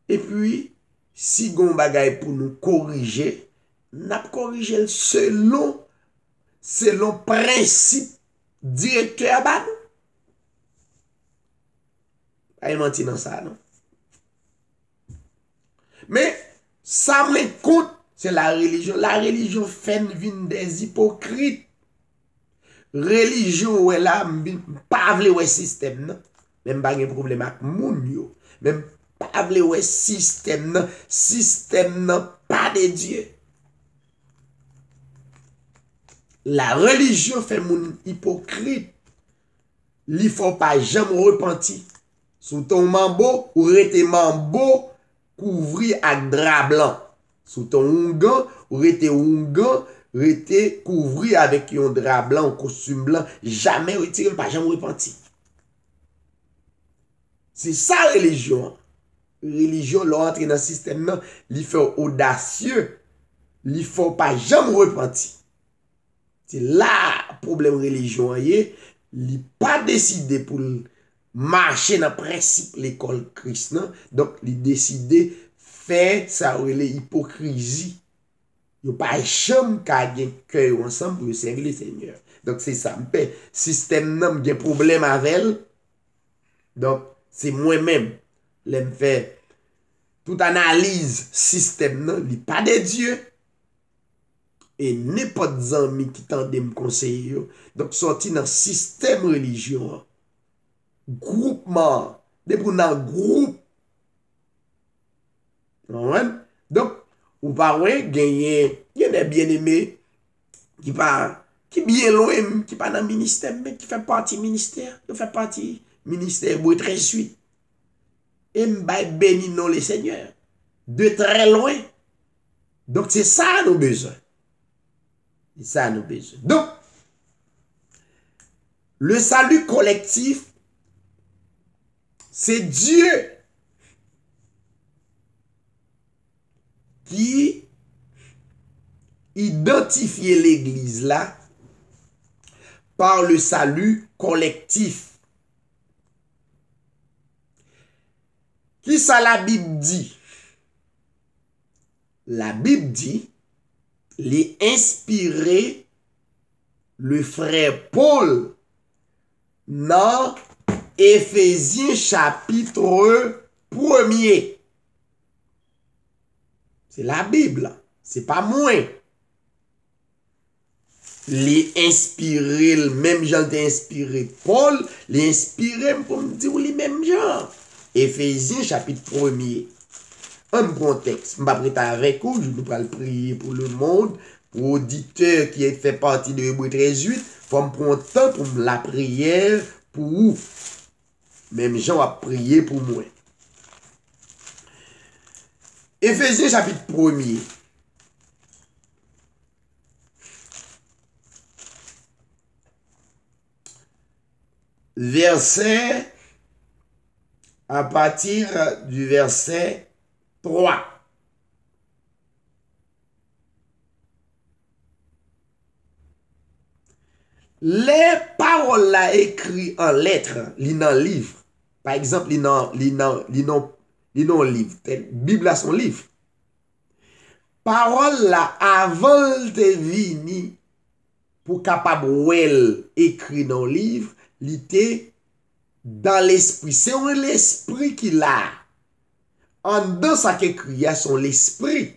Et puis, si gon bagay pour nous corriger, n'a corriger selon principe directeur ba nous. Pas menti dans ça non. Mais ça me compte, c'est la religion. La religion fait une des hypocrites. Religion ouais là pas vle ouais système non. Même pas de problème avec moun yo. Même pas vle ouais système non pas de Dieu. La religion fait moun hypocrite. Li faut pas jamais repentir. Sous ton mambo ou rete mambo couvri avec drap blanc. Sous ton ungan ou rete couvri avec un drap blanc, un costume blanc, jamais retiré, pas jamais repentir. C'est ça religion. Religion l'entre dans le système, il fait audacieux, il faut pas jamais repentir. C'est là problème religion, il pas décidé pour marcher dans le principe l'école Christ, donc il décidé faire ça l'hypocrisie. Il pas jamais qu'à cœur ensemble pour servir le Seigneur. Donc c'est ça, le système n'a pas problème avec elle. Donc c'est moi-même l'aime faire toute analyse système non, il pas de Dieu. Et n'importe ami qui tente de me conseiller. Donc sorti dans système religion. Groupement, depuis dans groupe. Donc ou pas gagner, il y a des bien-aimés qui bien loin, qui pas dans le ministère, mais qui fait partie ministère, qui fait partie ministère de très suite. Et m'bay béni non les seigneurs. De très loin. Donc c'est ça nos besoins. C'est ça nos besoins. Donc, le salut collectif, c'est Dieu qui identifie l'église là par le salut collectif. Qui ça la Bible dit? La Bible dit, les inspiré le frère Paul dans Éphésiens chapitre 1er. C'est la Bible, c'est pas moi. Les inspiré, le même genre d'inspiré Paul, les inspiré pour me dire les mêmes gens. Éphésiens chapitre 1er. Un bon texte. Je ne vais pas avec vous, je vais prier pour le monde, pour l'auditeur qui fait partie de Hébreux 13:8. Il faut me prendre temps pour la prière pour vous. Même gens a prié pour moi. Éphésiens chapitre 1er. Verset, à partir du verset 3. les paroles là écrites en lettres, li dans livre. Par exemple, li dans livre. Bible là son livre. Parole là avant de vini pour capable wel écrit dans le livre, li était dans l'esprit. C'est l'esprit qui l'a. En dedans ça qu'écrit a son l'esprit.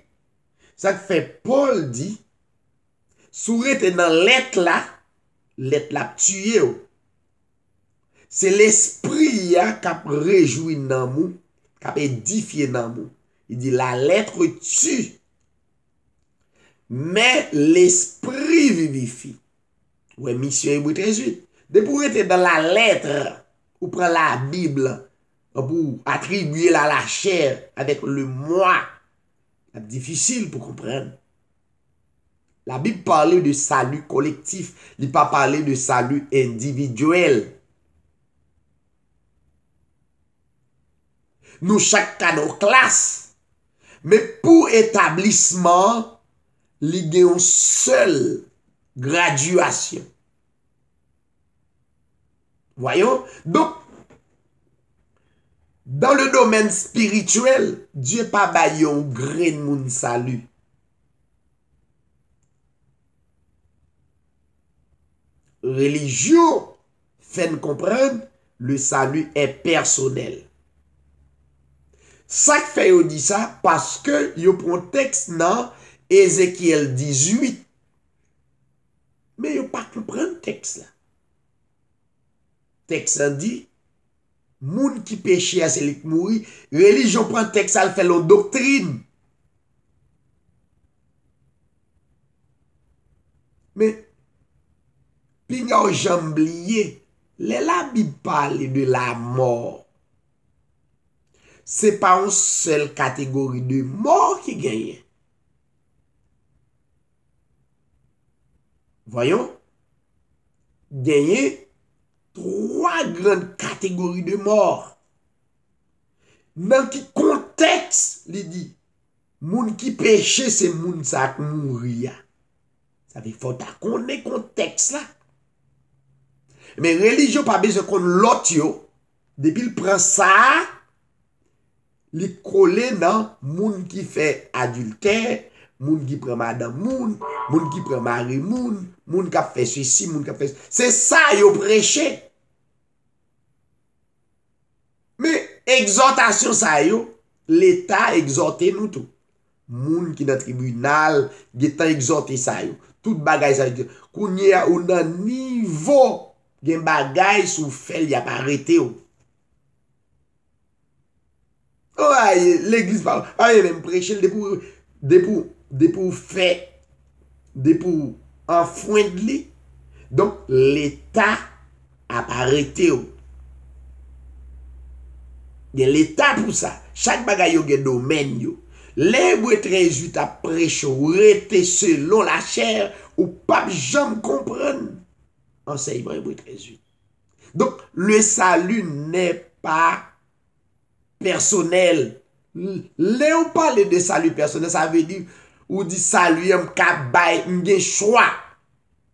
Ça fait Paul dit sous était dans lettre la tué. C'est l'esprit qui a réjoui dans nous, qui a édifié dans nous. Il dit la lettre tue, mais l'esprit vivifie. Ouais, mission Hébreu 13:8. Depuis pour être dans la lettre, ou prend la Bible pour attribuer la chair avec le moi, c'est difficile pour comprendre. La Bible parle de salut collectif, il pas parler de salut individuel. Nous chaque cas nos classes, mais pour établissement, il y a une seule graduation. Voyons, donc dans le domaine spirituel, Dieu pas baillé un grain de moun salut. Religion fait nous comprendre le salut est personnel. Ça fait yo dit ça parce que yo prend texte dans Ézéchiel 18. Mais yo pas comprendre texte là. Texte dit moun qui péché à celui qui mourit, religion prend texte ça fait leur doctrine. Mais puis n'a jamais oublié, la Bible parle de la mort. C'est pas une seule catégorie de mort qui gagne. Voyons, gagner 3 grandes catégories de mort. Dans quel contexte, il dit, moun qui péché, c'est moun ça qui mourir. Ça veut dire faut connaître contexte là. Mais religion pas besoin qu'on l'autre yo. Depuis il prend ça, il colle dans moun qui fait adultère, moun qui prend madame moun qui prend mari moun qui a fait ceci, moun qui a fait. C'est ça yo prêché. Mais exhortation ça yo, l'État exhorté nous tout. Moun qui dans tribunal, getan exhorté ça yo. Tout bagay ça yo. Kounya ou nan niveau gen bagay sou fait y a pas arrêté ou. Ouais, l'église parle. Ah, il même prêcher de pour faire de pour enfreindre li. Donc l'État a pas arrêté ou. Gen l'État pour ça. Chaque bagay yo gen domaine yo. L'Hébreu 13:8 a prêché ou rete selon la chair ou pas jamais comprendre. Enseignement Hébreu 13:8. Donc, le salut n'est pas personnel. Là, on parle de salut personnel, ça veut dire, ou dit salut, m'gen choix.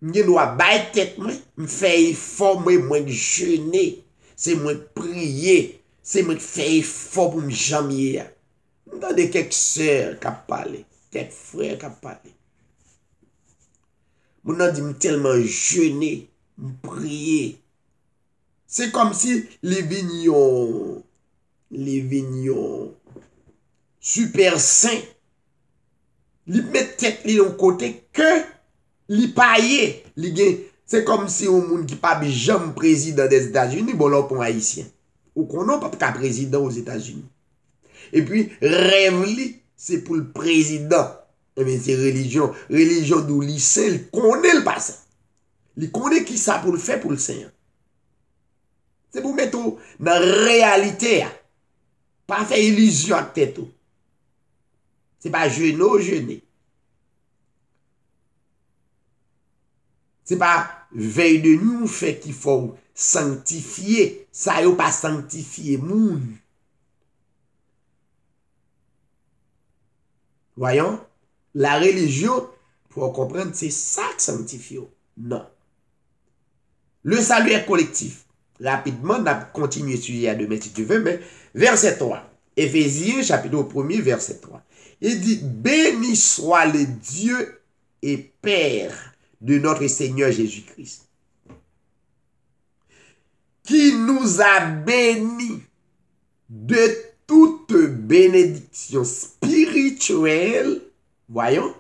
M'gen doit bay tête, m'fait effort, moi jeûner, c'est moi prier, c'est moi faire effort pour m'jammer. M'entendez quelques sœurs qui parlent, quelques frères qui parlent. M'en dit tellement jeûner, prier. C'est comme si les vignons super saints, ils mettent tête de côté que les paillés, c'est comme si un monde qui pas jamais président des États-Unis, bon là pour haïtien. Ou qu'on n'a pas président aux États-Unis. Et puis rêve c'est pour le président. Et bien c'est religion d'où lycée, il connaît le passé. Il connaît qui ça pour le faire pour le Seigneur. C'est pour mettre dans la réalité. Pas faire illusion à tête. C'est pas jeûner. C'est pas veille de nous fait qu'il faut sanctifier. Ça y pas sanctifier moun. Voyons, la religion, pour comprendre, c'est ça qui sanctifie. Non. Le salut est collectif. Rapidement, on a continué le sujet à demain si tu veux, mais verset 3. Éphésiens, chapitre 1er, verset 3. Il dit, béni soit le Dieu et Père de notre Seigneur Jésus-Christ, qui nous a bénis de toute bénédiction spirituelle, voyons,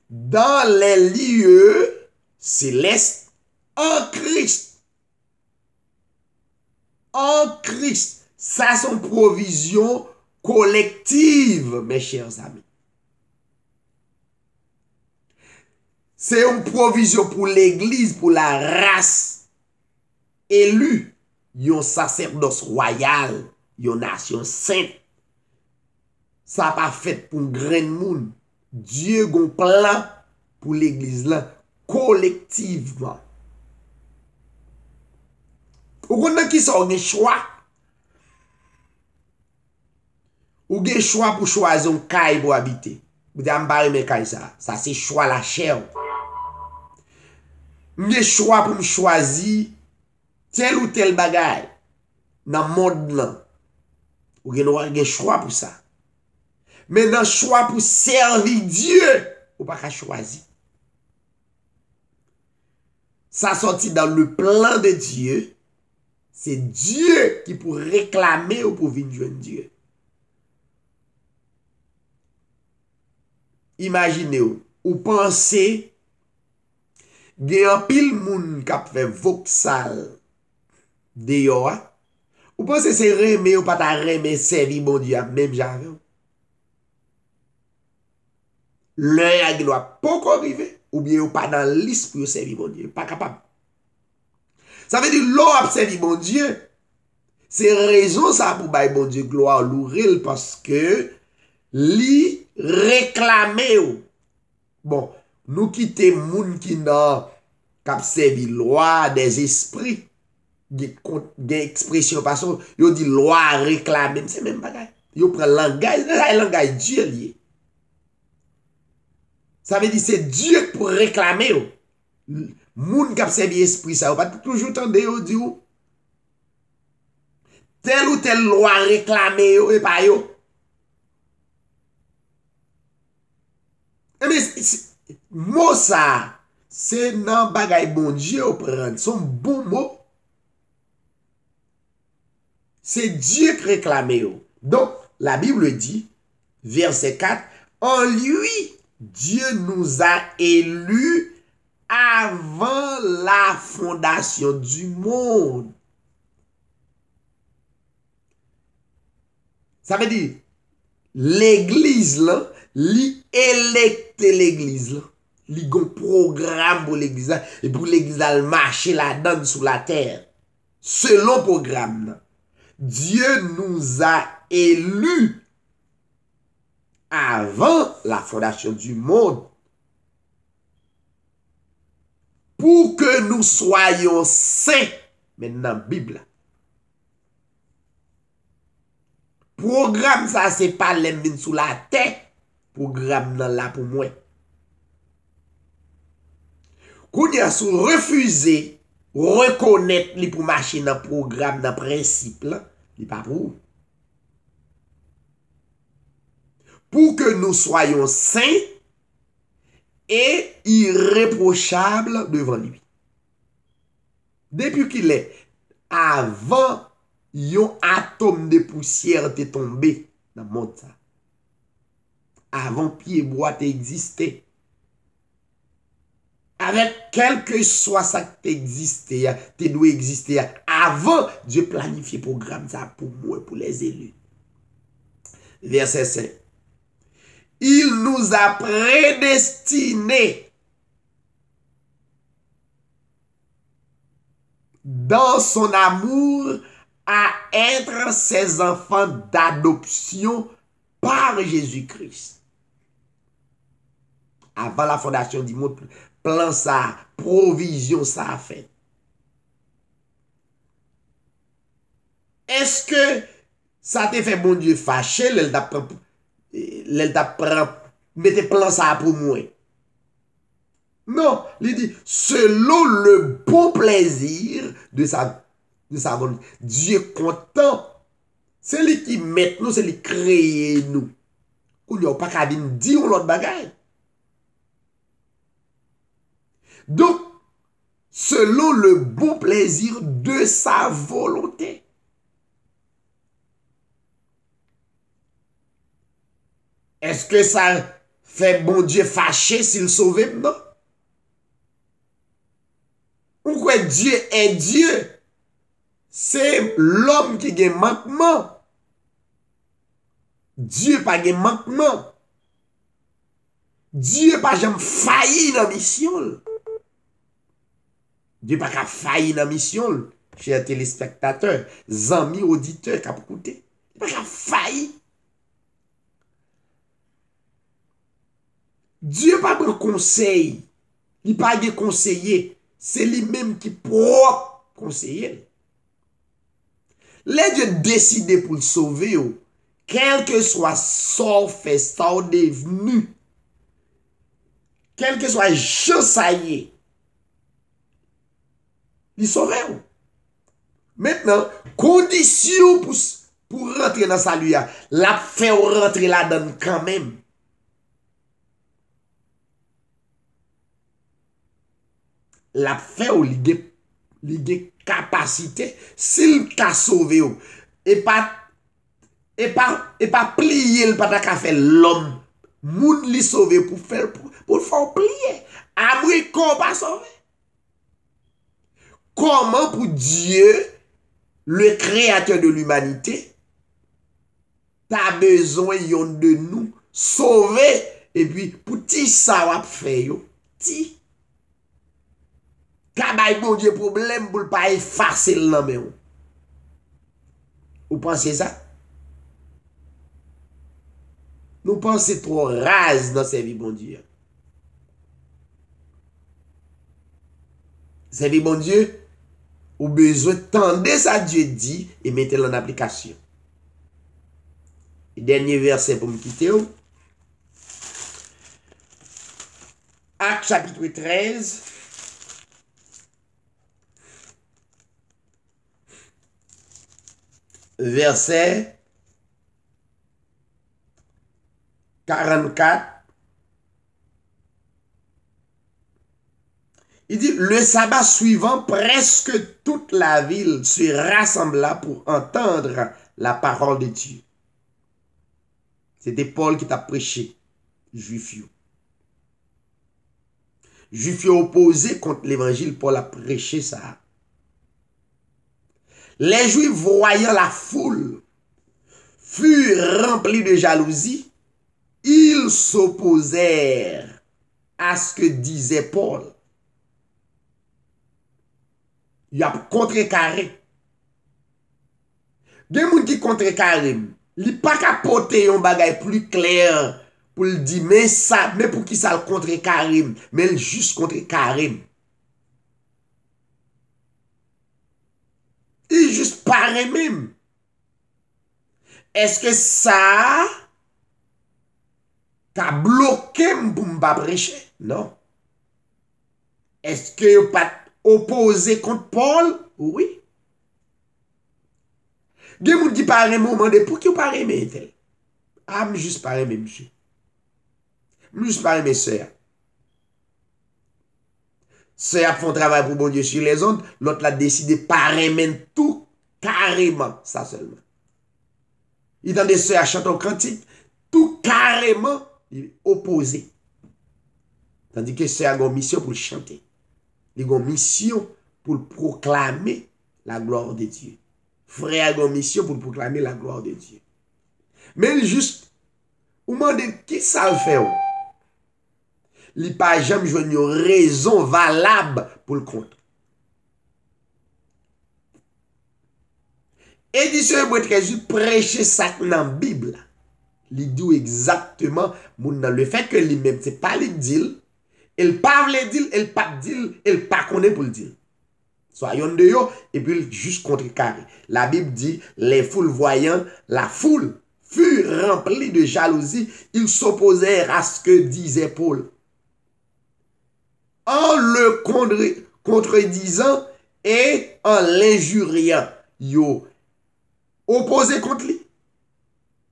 dans les lieux célestes en Christ. En Christ. Ça, c'est une provision collective, mes chers amis. C'est une provision pour l'Église, pour la race élue. Yon sacerdoce royal, yon nation sainte. Ça pas fait pour grand monde. Dieu gon plan pour l'église là collectivement. Ou connait qui ça un choix. Ou gen choix pour choisir un caille pour habiter. Vous dites m'pa aimer caille ça. Ça c'est choix la chair. M'gen choix pour me choisir tel ou tel bagay dans le monde là. Ou gen choix pour ça. Mais dans le choix pour servir Dieu, ou pas qu'à choisir. Ça sorti dans le plan de Dieu. C'est Dieu qui pour réclamer ou pour venir joindre Dieu. Imaginez ou pensez gen un pile moun qui fait voxal dehors. Ou pensez c'est remet ou pas ta remet servir bon Dieu même j'avais. L'un qui doit pas arriver ou bien ou pas dans liste pour servir bon Dieu, pas capable. Ça veut dire l'on servir bon Dieu. C'est raison ça pour bailler bon Dieu gloire l'ouril parce que li réclamer ou. Bon, nous quitter moun qui nan k'ap servi loi des esprits. Des expressions parce que yo dit loi réclamer, c'est même bagay. Yo prend langage Dieu lié. Ça veut dire c'est Dieu pour réclamer. Moun k'ap servi esprit ça, ou pas toujours tande yo di ou. Telle ou telle loi réclamer yo et pas yo. Mais mot ça, c'est nan bagay bon Dieu ou prendre son bon mot. C'est Dieu qui réclame. Donc, la Bible dit, verset 4, en lui, Dieu nous a élus avant la fondation du monde. Ça veut dire, l'église là, li électe l'église là. Li gon programme pour l'église là, et pour l'église là, marcher la donne sur la terre. Selon programme là. Dieu nous a élus avant la fondation du monde pour que nous soyons saints. Maintenant, Bible. Programme ça, c'est pas les mines sous la terre. Programme là pour moi. Quand il a refusé reconnaître li pour marcher dans le programme, dans le principe, il pas pour. Pour que nous soyons saints et irréprochables devant lui. Depuis qu'il est, avant, yon atome de poussière te tombé dans le monde. Avant pied bois existait. Avec quel que soit ça qui existait, tu dois exister avant Dieu planifier le programme ça pour moi, pour les élus. Verset 5. Il nous a prédestinés dans son amour à être ses enfants d'adoption par Jésus-Christ. Avant la fondation du monde, plan ça, provision ça a fait. Est-ce que ça te fait bon Dieu fâché, l'elle t'a mettez plan ça pour moi? Non, il dit, selon le bon plaisir de sa volonté. Dieu est content. C'est lui qui met nous, c'est lui qui crée nous. Ou n'y a pas qu'à dire l'autre bagaille. Donc, selon le bon plaisir de sa volonté. Est-ce que ça fait bon Dieu fâché s'il sauve? Non. Ou quoi Dieu est Dieu? C'est l'homme qui a un manquement. Dieu pas un manquement. Dieu pas jamais failli dans la mission. Dieu pas qu'à failli dans la mission. Chers téléspectateurs, amis auditeurs qui ont écouté. Il pas qu'à failli. Dieu pas de conseil. Il pas de conseiller. C'est lui-même qui propre conseiller. Les Dieu décidé pour le sauver, quel que soit son fait, son devenu, quel que soit je ça y est, il sauve. Maintenant, condition pour rentrer dans sa lui, la fait rentrer là-dedans quand même. La fait ou l'idée capacité s'il t'a sauvé et pas plier le pas qu'à faire l'homme moun li sauvé pour faire plier après qu'on pas sauvé. Comment pour Dieu, le créateur de l'humanité, t'as besoin de nous sauver et puis pour ti ça va faire yo ti kabay bon Dieu problème pour pas effacer le nom. Vous pensez ça? Nous pensons trop rase dans servir bon Dieu. Servir bon Dieu, ou besoin tendre ça Dieu dit et mettez-le en application. Et dernier verset pour me quitter. Actes chapitre 13. Verset 44. Il dit, le sabbat suivant, presque toute la ville se rassembla pour entendre la parole de Dieu. C'était Paul qui t'a prêché, juif. Juif opposé contre l'évangile, Paul a prêché ça. Les Juifs, voyant la foule, furent remplis de jalousie. Ils s'opposèrent à ce que disait Paul. Il a contrecarré. Il y a des gens qui contrecarré. Il n'y a pas qu'à porter un bagage plus clair pour le dire, mais pour qui ça le contrecarré, mais juste contrecarré. Il juste paraît même. Est-ce que ça t'a bloqué pour ne pas prêcher? Non. Est-ce que vous pas opposé contre Paul? Oui. Il y a des gens qui parlent moment de pour qui vous parlez mais tel. Ah, je juste parler mais monsieur. Je juste parler mes soeurs. Sœurs font travail pour bon Dieu sur les ondes, l'autre l'a décidé par même tout carrément, ça seulement. Il dans des sœurs chanter au cantique, tout carrément opposé. Tandis que sœurs a une mission pour chanter. Il a une mission pour proclamer la gloire de Dieu. Frère a une mission pour proclamer la gloire de Dieu. Mais juste, ou demande qui ça le fait? Il n'y a pas jamais une raison valable pour le compte. Édition Hébreu 13 prêcher ça dans la Bible. Il dit exactement le fait que lui-même, ce n'est pas le dire. Il pas le dire, il pas dire, il pas connaît pour le dire. Soyons de yo, et puis juste contrecarré. La Bible dit, les foules voyant la foule furent remplies de jalousie, ils s'opposèrent à ce que disait Paul. en le contredisant et en l'injuriant. Yo opposé contre lui.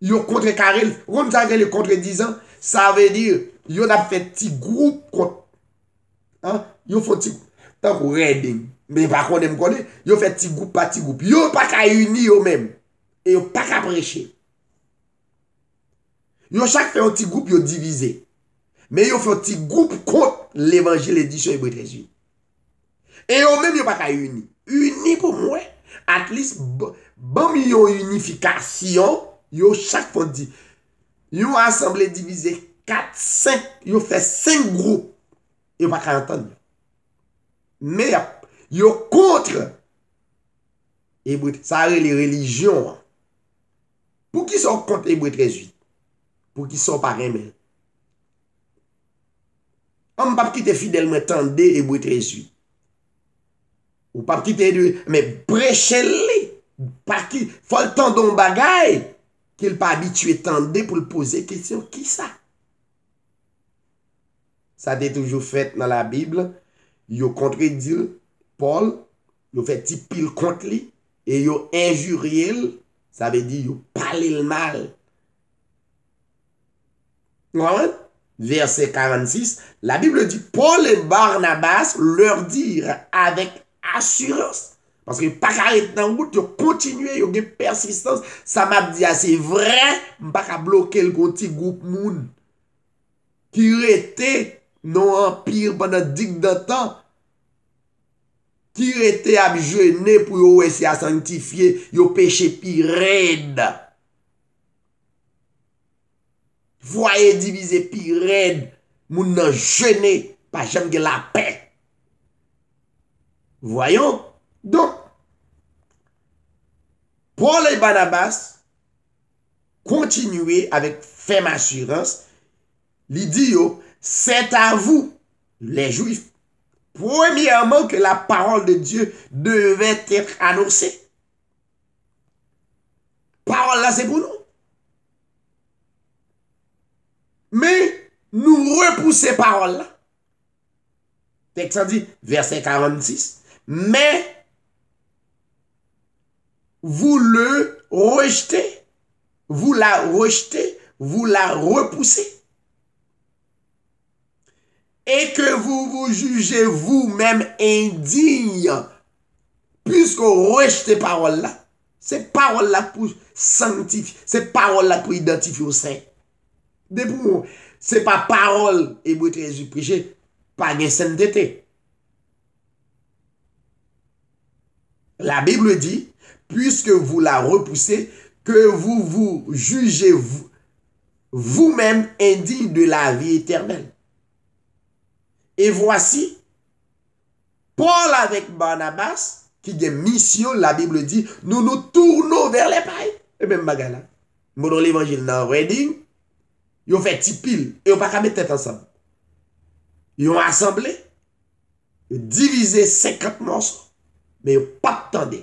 Yo contrecarré. On a le contredisant, ça veut dire yo a fait petit groupe contre. Hein? Yo fait petit tant que reading. Mais par contre, me connaît, yo fait petit groupe par petit groupe. Yo pas qu'à unir yo même. Et yo pas qu'à prêcher. Yo chaque fait un petit groupe yo divisé. Mais yo fait un petit groupe contre l'évangile édition Hébreu 13. Et yo même yo pas qu'à unir. Uni pour moi, at least bon million unification, yo chaque fois dit yo assemblée divisé 4 5, yo fait 5 groupes. Yo pas qu'à entendre. Mais yo contre Hébreu, ça les religions. Pour qui sont contre Hébreu 13? Pour qui sont pas aimés. On pas quitter fidèlement tendre Hébreu 13. Ou pas quitter mais prêcher-les. Pas qui faut le temps d'un bagay qu'il pas habitué tendre pour le poser question qui ça? Ça a toujours fait dans la Bible. Yo contredit Paul, yo fait petit pile contre lui et yo injurié, ça veut dire yo parler le mal. Verset 46, la Bible dit Paul et Barnabas leur dirent avec assurance. Parce que pas arrêter dans route, yo continuer, yo gen persistance. Ça m'a dit c'est vrai, pas qu'à bloquer le petit groupe moun qui était non empire pendant 10 de temps. Qui était à jeûner pour yo essayer à sanctifier, yo péché pi raide. Voyez divisé pi raide, moun nan jeûner, pas jamais la paix. Voyons. Donc, Paul et Barnabas continuaient avec ferme assurance. Il dit, c'est à vous, les Juifs, premièrement que la parole de Dieu devait être annoncée. Parole là, c'est pour nous. Mais nous repoussons parole là. Texte dit, verset 46, mais vous le rejetez, vous la rejetez, vous la repoussez. Et que vous vous jugez vous-même indigne, puisque vous rejetez parole là. C'est parole là pour sanctifier, c'est parole là pour identifier au saint. Depuis, c'est pas parole Hébreu 13 prêché, pas de sainteté. La Bible dit, puisque vous la repoussez, que vous vous jugez vous-même indigne de la vie éternelle. Et voici, Paul avec Barnabas, qui a une mission, la Bible dit, nous nous tournons vers les païens. Et même bagala. Dans l'évangile, dans Reading, ils ont fait petit pile, et ils n'ont pas mettre tête ensemble. Ils ont assemblé, ils ont divisé 50 morceaux, mais ils n'ont pas attendu.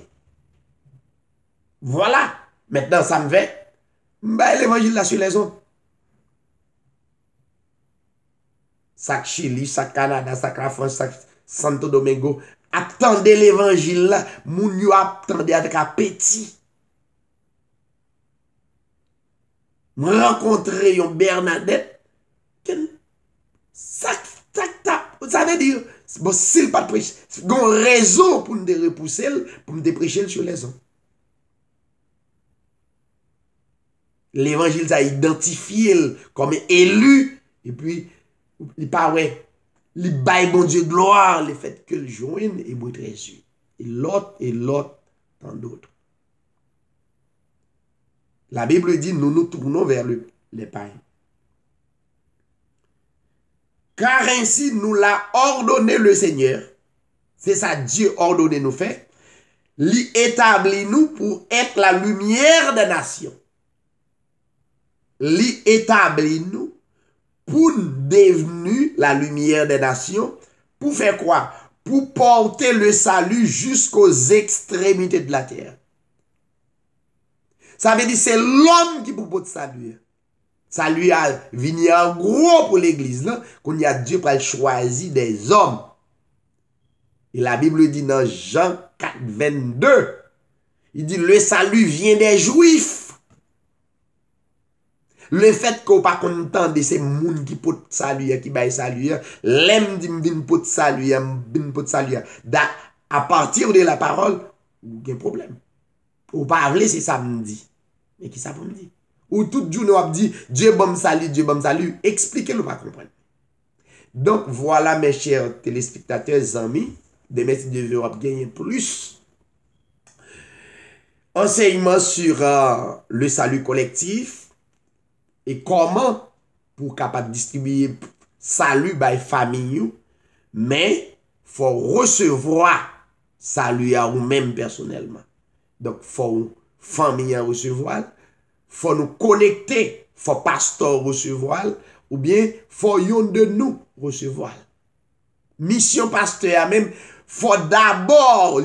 Voilà. Maintenant, ça me fait. L'évangile là sur les ondes. Sac Chili, sac Canada, sac la France, sac Santo Domingo. Attendez l'évangile là. Moun yo attendez avec appétit. Rencontrer yon Bernadette. Ça veut dire, bon, s'il pas de prêche, il y a une raison pour nous repousser, pour nous prêcher sur les ondes. L'évangile a identifié comme élu, et puis, il pas ouais, il baille bon Dieu gloire, le fait que le joigne et Hébreu 13. Et l'autre, tant d'autres. La Bible dit, nous nous tournons vers les païens. Car ainsi nous l'a ordonné le Seigneur, c'est ça Dieu ordonné nous fait, l'y établit nous pour être la lumière des nations. L'y établit nous pour devenir la lumière des nations, pour faire quoi? Pour porter le salut jusqu'aux extrémités de la terre. Ça veut dire c'est l'homme qui peut porter salut. Ça lui a venu en gros pour l'église, là, qu'on y a Dieu pour choisir des hommes. Et la Bible dit dans Jean 4, 22, il dit le salut vient des Juifs. Le fait qu'on pas content de ces moun qui pot saluer, qui baille saluer, l'aime dit m'vin pot saluer, m'vin pot saluer. À partir de la parole, il y a un problème. Ou pas avler c'est ça me dit. Mais qui ça me dit? Ou tout jour nous dit Dieu bon salut, Dieu bon salut. Expliquez-le pas comprendre. Donc voilà mes chers téléspectateurs, amis, des messieurs de Europe gagner plus. Enseignement sur le salut collectif. Et comment pour capable distribuer salut by famille, mais faut recevoir salut à vous-même personnellement. Donc faut famille recevoir, faut nous connecter, faut pasteur recevoir, ou bien faut yon de nous recevoir. Mission pasteur même, faut d'abord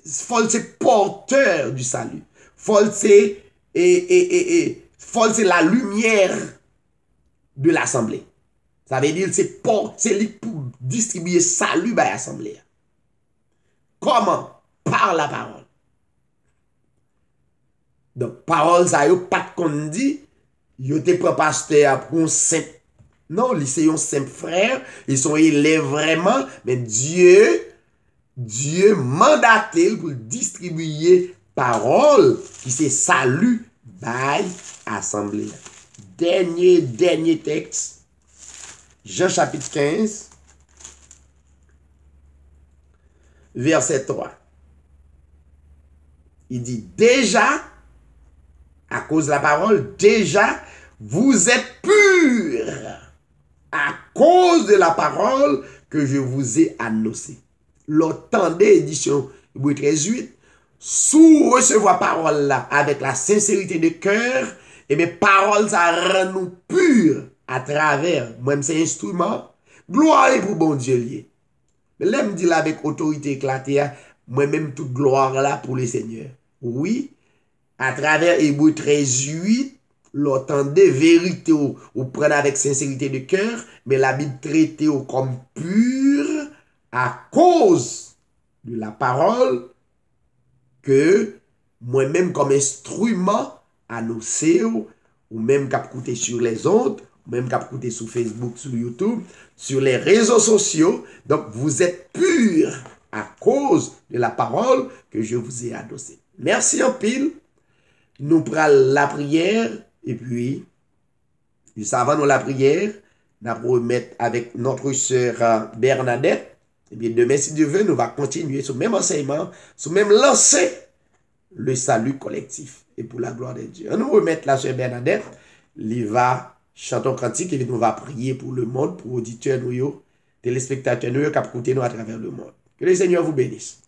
faut c'est porteur du salut. Faut c'est c'est la lumière de l'assemblée. Ça veut dire c'est pour distribuer salut à l'assemblée. Comment? Par la parole. Donc, parole, ça y a pas de qu'on dit, yo te prend pasteur pour un simple. Non, c'est un simple frère, ils sont élèves vraiment, mais Dieu mandaté pour distribuer parole qui c'est salut by assemblée. Dernier texte, Jean chapitre 15, verset 3. Il dit déjà, à cause de la parole, déjà, vous êtes purs à cause de la parole que je vous ai annoncée. L'entendez, édition Hébreux 13:8, sous recevoir parole là avec la sincérité de cœur, et mes paroles ça rend nous purs à travers, moi-même c'est instrument, gloire pour bon Dieu lié. Mais là, me dit là avec autorité éclatée, moi-même toute gloire là pour le Seigneur. Oui, à travers Hébreux 13:8, l'entendez vérité ou prendre avec sincérité de cœur, mais la Bible traite comme pur à cause de la parole que moi-même comme instrument annoncé ou même cap coûter sur les ondes, ou même cap coûter sur Facebook, sur YouTube, sur les réseaux sociaux. Donc vous êtes purs à cause de la parole que je vous ai annoncée. Merci en pile. Nous prenons la prière et puis, juste avant nous la prière, nous allons remettre avec notre sœur Bernadette. Et bien demain, si Dieu veut, nous allons continuer sur le même enseignement, sur le même lancer, le salut collectif. Et pour la gloire de Dieu. On nous remettre la sœur Bernadette, il va chanter un cantique et nous va prier pour le monde, pour auditeurs, nous, téléspectateurs, nous, qui écoutent nous à travers le monde. Que le Seigneur vous bénisse.